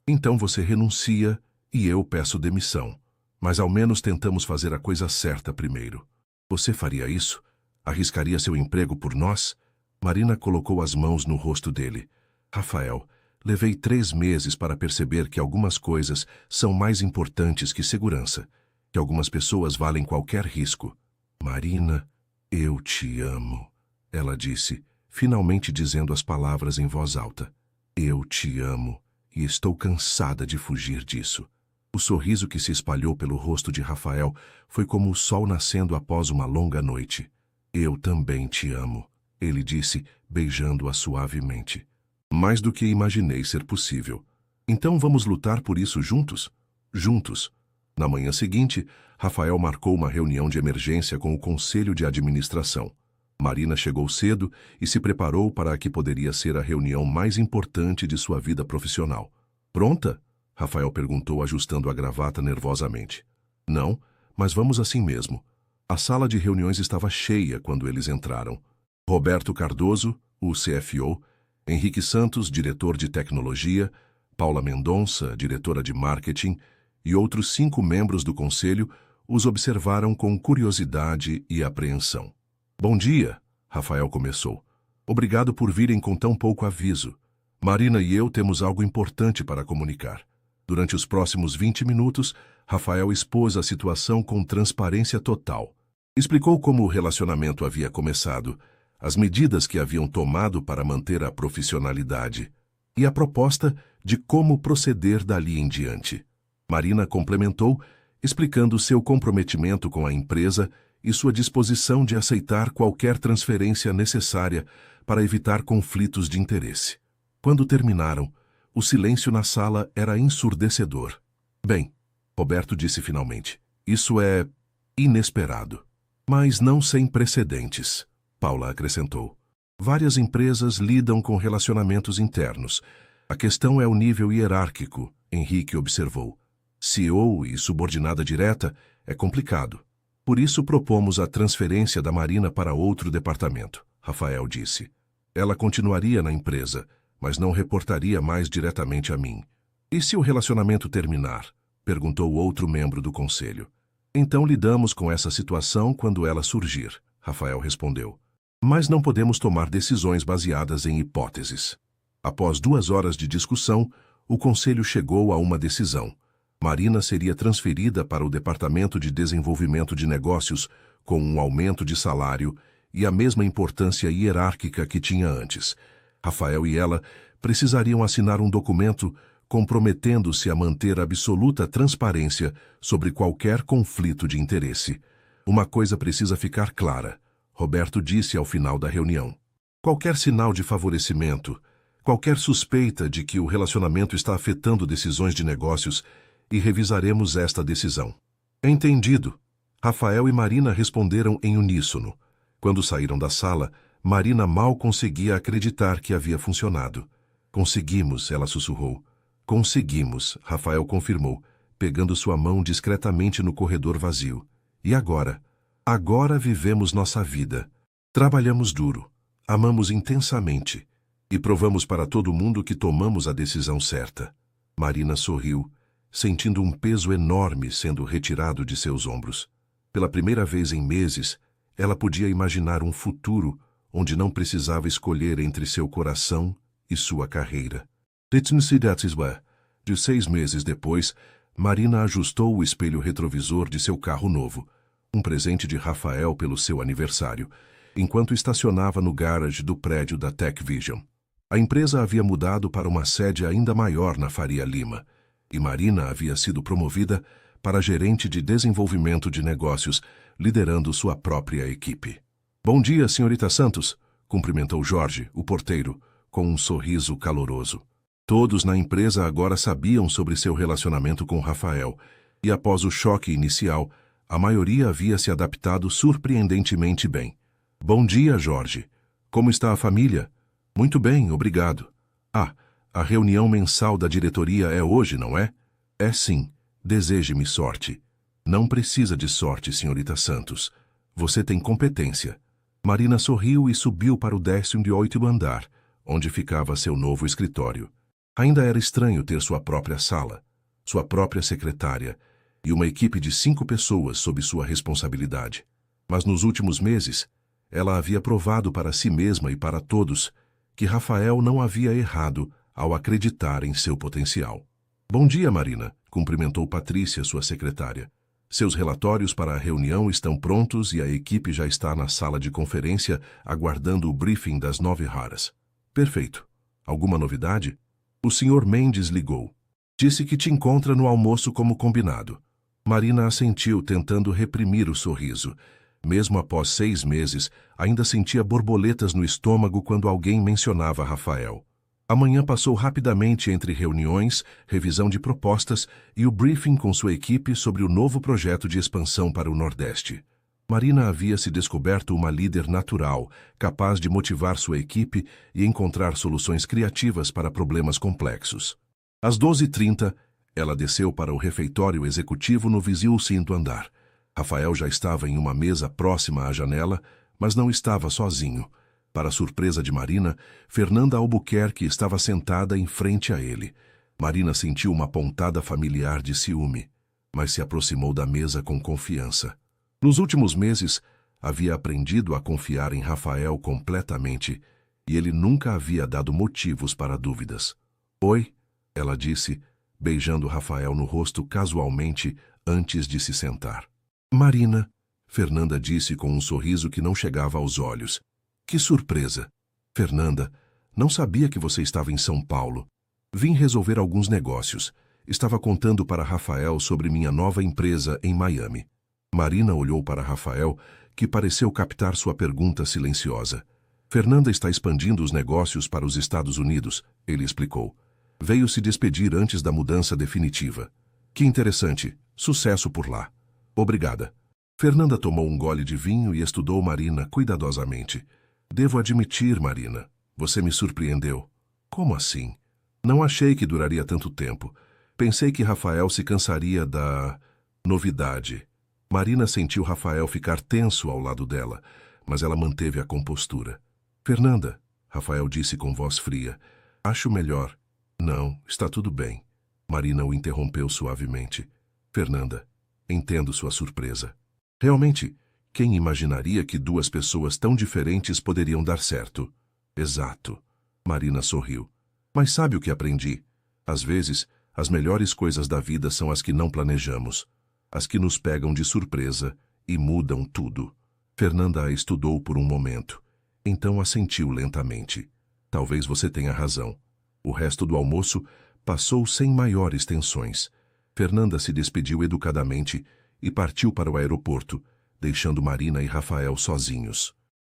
Então você renuncia e eu peço demissão. Mas ao menos tentamos fazer a coisa certa primeiro. Você faria isso? Arriscaria seu emprego por nós? Marina colocou as mãos no rosto dele. Rafael, levei 3 meses para perceber que algumas coisas são mais importantes que segurança, que algumas pessoas valem qualquer risco. Marina, eu te amo, ela disse, finalmente dizendo as palavras em voz alta. Eu te amo e estou cansada de fugir disso. O sorriso que se espalhou pelo rosto de Rafael foi como o sol nascendo após uma longa noite. Eu também te amo, ele disse, beijando-a suavemente. Mais do que imaginei ser possível. Então vamos lutar por isso juntos? Juntos. Na manhã seguinte, Rafael marcou uma reunião de emergência com o conselho de administração. Marina chegou cedo e se preparou para a que poderia ser a reunião mais importante de sua vida profissional. Pronta? Rafael perguntou, ajustando a gravata nervosamente. Não, mas vamos assim mesmo. A sala de reuniões estava cheia quando eles entraram. Roberto Cardoso, o CFO, Henrique Santos, diretor de tecnologia, Paula Mendonça, diretora de marketing, e outros 5 membros do conselho os observaram com curiosidade e apreensão. Bom dia, Rafael começou. Obrigado por virem com tão pouco aviso. Marina e eu temos algo importante para comunicar. Durante os próximos 20 minutos, Rafael expôs a situação com transparência total. Explicou como o relacionamento havia começado, as medidas que haviam tomado para manter a profissionalidade e a proposta de como proceder dali em diante. Marina complementou, explicando seu comprometimento com a empresa e sua disposição de aceitar qualquer transferência necessária para evitar conflitos de interesse. Quando terminaram, o silêncio na sala era ensurdecedor. Bem, Roberto disse finalmente, isso é inesperado, mas não sem precedentes. Paula acrescentou. Várias empresas lidam com relacionamentos internos. A questão é o nível hierárquico, Henrique observou. CEO e subordinada direta é complicado. Por isso propomos a transferência da Marina para outro departamento, Rafael disse. Ela continuaria na empresa, mas não reportaria mais diretamente a mim. E se o relacionamento terminar? Perguntou outro membro do conselho. Então lidamos com essa situação quando ela surgir, Rafael respondeu. Mas não podemos tomar decisões baseadas em hipóteses. Após 2 horas de discussão, o conselho chegou a uma decisão. Marina seria transferida para o Departamento de Desenvolvimento de Negócios com um aumento de salário e a mesma importância hierárquica que tinha antes. Rafael e ela precisariam assinar um documento comprometendo-se a manter absoluta transparência sobre qualquer conflito de interesse. Uma coisa precisa ficar clara, Roberto disse ao final da reunião. Qualquer sinal de favorecimento, qualquer suspeita de que o relacionamento está afetando decisões de negócios e revisaremos esta decisão. Entendido. Rafael e Marina responderam em uníssono. Quando saíram da sala, Marina mal conseguia acreditar que havia funcionado. Conseguimos, ela sussurrou. Conseguimos, Rafael confirmou, pegando sua mão discretamente no corredor vazio. E agora? Agora vivemos nossa vida. Trabalhamos duro, amamos intensamente e provamos para todo mundo que tomamos a decisão certa. Marina sorriu, sentindo um peso enorme sendo retirado de seus ombros. Pela primeira vez em meses, ela podia imaginar um futuro onde não precisava escolher entre seu coração e sua carreira. De 6 meses depois, Marina ajustou o espelho retrovisor de seu carro novo, um presente de Rafael pelo seu aniversário, enquanto estacionava no garage do prédio da Tech Vision. A empresa havia mudado para uma sede ainda maior na Faria Lima, e Marina havia sido promovida para gerente de desenvolvimento de negócios, liderando sua própria equipe. Bom dia, senhorita Santos, cumprimentou Jorge, o porteiro, com um sorriso caloroso. Todos na empresa agora sabiam sobre seu relacionamento com Rafael, e após o choque inicial, a maioria havia se adaptado surpreendentemente bem. Bom dia, Jorge. Como está a família? Muito bem, obrigado. Ah, a reunião mensal da diretoria é hoje, não é? É sim. Deseje-me sorte. Não precisa de sorte, senhorita Santos. Você tem competência. Marina sorriu e subiu para o 18º andar, onde ficava seu novo escritório. Ainda era estranho ter sua própria sala, sua própria secretária e uma equipe de 5 pessoas sob sua responsabilidade. Mas nos últimos meses, ela havia provado para si mesma e para todos que Rafael não havia errado ao acreditar em seu potencial. Bom dia, Marina, cumprimentou Patrícia, sua secretária. Seus relatórios para a reunião estão prontos e a equipe já está na sala de conferência aguardando o briefing das 9h. Perfeito. Alguma novidade? O Sr. Mendes ligou. Disse que te encontra no almoço como combinado. Marina assentiu, tentando reprimir o sorriso. Mesmo após 6 meses, ainda sentia borboletas no estômago quando alguém mencionava Rafael. A manhã passou rapidamente entre reuniões, revisão de propostas e o briefing com sua equipe sobre o novo projeto de expansão para o Nordeste. Marina havia se descoberto uma líder natural, capaz de motivar sua equipe e encontrar soluções criativas para problemas complexos. Às 12h30, ela desceu para o refeitório executivo no vizinho 5º andar. Rafael já estava em uma mesa próxima à janela, mas não estava sozinho. Para surpresa de Marina, Fernanda Albuquerque estava sentada em frente a ele. Marina sentiu uma pontada familiar de ciúme, mas se aproximou da mesa com confiança. Nos últimos meses, havia aprendido a confiar em Rafael completamente e ele nunca havia dado motivos para dúvidas. Oi, ela disse, beijando Rafael no rosto casualmente antes de se sentar. Marina, Fernanda disse com um sorriso que não chegava aos olhos. Que surpresa! Fernanda, não sabia que você estava em São Paulo. Vim resolver alguns negócios. Estava contando para Rafael sobre minha nova empresa em Miami. Marina olhou para Rafael, que pareceu captar sua pergunta silenciosa. Fernanda está expandindo os negócios para os Estados Unidos, ele explicou. Veio se despedir antes da mudança definitiva. Que interessante. Sucesso por lá. Obrigada. Fernanda tomou um gole de vinho e estudou Marina cuidadosamente. Devo admitir, Marina, você me surpreendeu. Como assim? Não achei que duraria tanto tempo. Pensei que Rafael se cansaria da novidade. Marina sentiu Rafael ficar tenso ao lado dela, mas ela manteve a compostura. Fernanda, Rafael disse com voz fria, acho melhor. Não, está tudo bem. Marina o interrompeu suavemente. Fernanda, entendo sua surpresa. Realmente, quem imaginaria que 2 pessoas tão diferentes poderiam dar certo? Exato. Marina sorriu. Mas sabe o que aprendi? Às vezes, as melhores coisas da vida são as que não planejamos. As que nos pegam de surpresa e mudam tudo. Fernanda a estudou por um momento. Então assentiu lentamente. Talvez você tenha razão. O resto do almoço passou sem maiores tensões. Fernanda se despediu educadamente e partiu para o aeroporto, deixando Marina e Rafael sozinhos.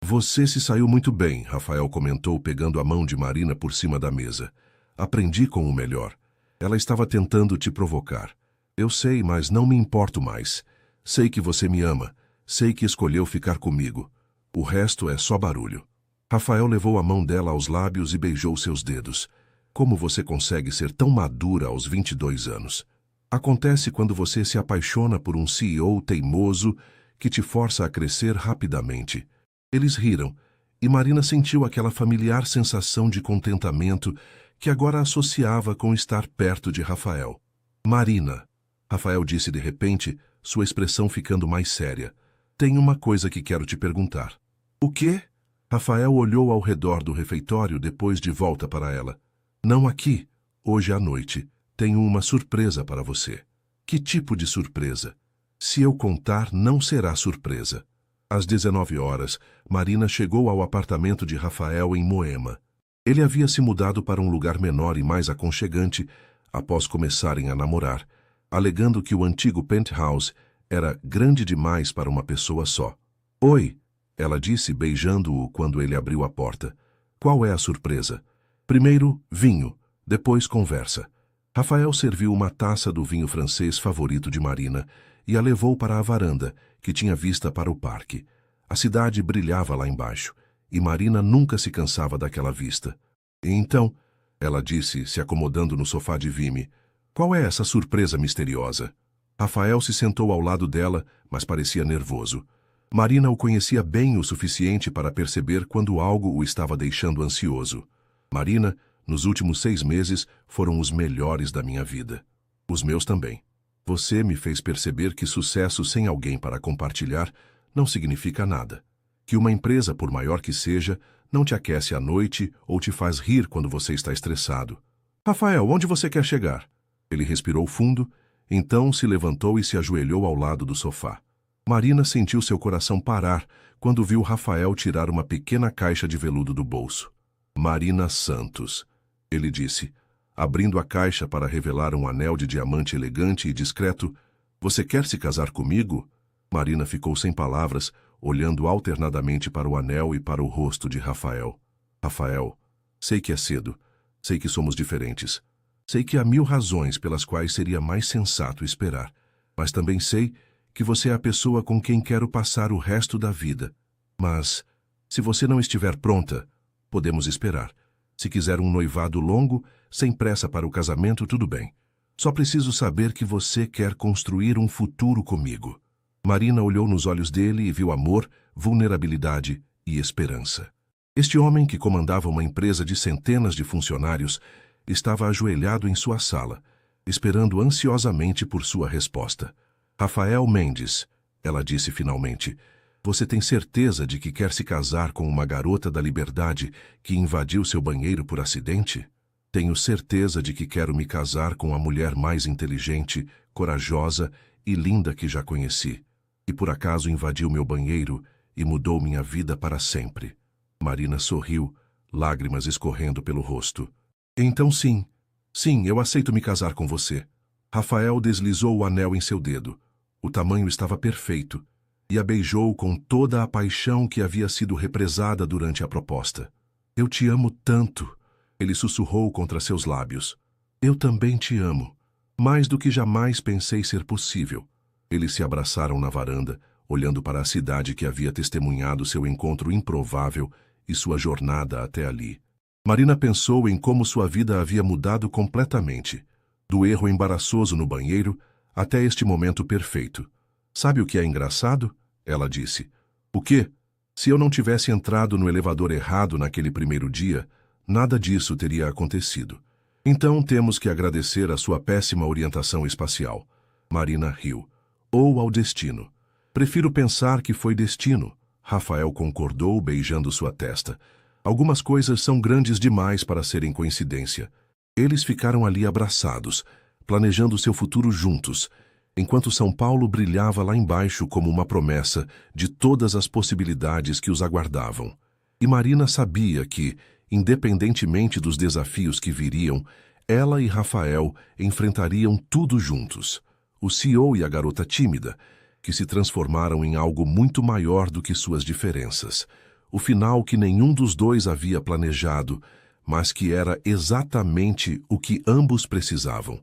Você se saiu muito bem, Rafael comentou, pegando a mão de Marina por cima da mesa. Aprendi com o melhor. Ela estava tentando te provocar. Eu sei, mas não me importo mais. Sei que você me ama. Sei que escolheu ficar comigo. O resto é só barulho. Rafael levou a mão dela aos lábios e beijou seus dedos. Como você consegue ser tão madura aos 22 anos? Acontece quando você se apaixona por um CEO teimoso que te força a crescer rapidamente. Eles riram, e Marina sentiu aquela familiar sensação de contentamento que agora associava com estar perto de Rafael. Marina, Rafael disse de repente, sua expressão ficando mais séria. Tem uma coisa que quero te perguntar. O quê? Rafael olhou ao redor do refeitório depois de volta para ela. Não aqui. Hoje à noite. Tenho uma surpresa para você. Que tipo de surpresa? Se eu contar, não será surpresa. Às 19 horas, Marina chegou ao apartamento de Rafael em Moema. Ele havia se mudado para um lugar menor e mais aconchegante após começarem a namorar, alegando que o antigo penthouse era grande demais para uma pessoa só. Oi, ela disse, beijando-o quando ele abriu a porta. Qual é a surpresa? Primeiro, vinho, depois conversa. Rafael serviu uma taça do vinho francês favorito de Marina e a levou para a varanda, que tinha vista para o parque. A cidade brilhava lá embaixo, e Marina nunca se cansava daquela vista. E então, ela disse, se acomodando no sofá de Vime, qual é essa surpresa misteriosa? Rafael se sentou ao lado dela, mas parecia nervoso. Marina o conhecia bem o suficiente para perceber quando algo o estava deixando ansioso. Marina, nos últimos 6 meses, foram os melhores da minha vida. Os meus também. Você me fez perceber que sucesso sem alguém para compartilhar não significa nada. Que uma empresa, por maior que seja, não te aquece à noite ou te faz rir quando você está estressado. Rafael, onde você quer chegar? Ele respirou fundo, então se levantou e se ajoelhou ao lado do sofá. Marina sentiu seu coração parar quando viu Rafael tirar uma pequena caixa de veludo do bolso. Marina Santos, ele disse, abrindo a caixa para revelar um anel de diamante elegante e discreto. Você quer se casar comigo? Marina ficou sem palavras, olhando alternadamente para o anel e para o rosto de Rafael. Rafael, sei que é cedo, sei que somos diferentes, sei que há 1000 razões pelas quais seria mais sensato esperar, mas também sei que você é a pessoa com quem quero passar o resto da vida. Mas, se você não estiver pronta, podemos esperar. Se quiser um noivado longo, sem pressa para o casamento, tudo bem. Só preciso saber que você quer construir um futuro comigo. Marina olhou nos olhos dele e viu amor, vulnerabilidade e esperança. Este homem, que comandava uma empresa de centenas de funcionários, estava ajoelhado em sua sala, esperando ansiosamente por sua resposta. Rafael Mendes, ela disse finalmente, você tem certeza de que quer se casar com uma garota da liberdade que invadiu seu banheiro por acidente? Tenho certeza de que quero me casar com a mulher mais inteligente, corajosa e linda que já conheci, e por acaso invadiu meu banheiro e mudou minha vida para sempre. Marina sorriu, lágrimas escorrendo pelo rosto. Então sim, eu aceito me casar com você. Rafael deslizou o anel em seu dedo. O tamanho estava perfeito, e a beijou com toda a paixão que havia sido represada durante a proposta. Eu te amo tanto, ele sussurrou contra seus lábios. Eu também te amo, mais do que jamais pensei ser possível. Eles se abraçaram na varanda, olhando para a cidade que havia testemunhado seu encontro improvável e sua jornada até ali. Marina pensou em como sua vida havia mudado completamente, do erro embaraçoso no banheiro até este momento perfeito. Sabe o que é engraçado? Ela disse. O quê? Se eu não tivesse entrado no elevador errado naquele primeiro dia, nada disso teria acontecido. Então temos que agradecer a sua péssima orientação espacial. Marina riu. Ou ao destino. Prefiro pensar que foi destino. Rafael concordou, beijando sua testa. Algumas coisas são grandes demais para serem coincidência. Eles ficaram ali abraçados, planejando seu futuro juntos, enquanto São Paulo brilhava lá embaixo como uma promessa de todas as possibilidades que os aguardavam. E Marina sabia que, independentemente dos desafios que viriam, ela e Rafael enfrentariam tudo juntos. O CEO e a garota tímida, que se transformaram em algo muito maior do que suas diferenças. o final que nenhum dos dois havia planejado, mas que era exatamente o que ambos precisavam.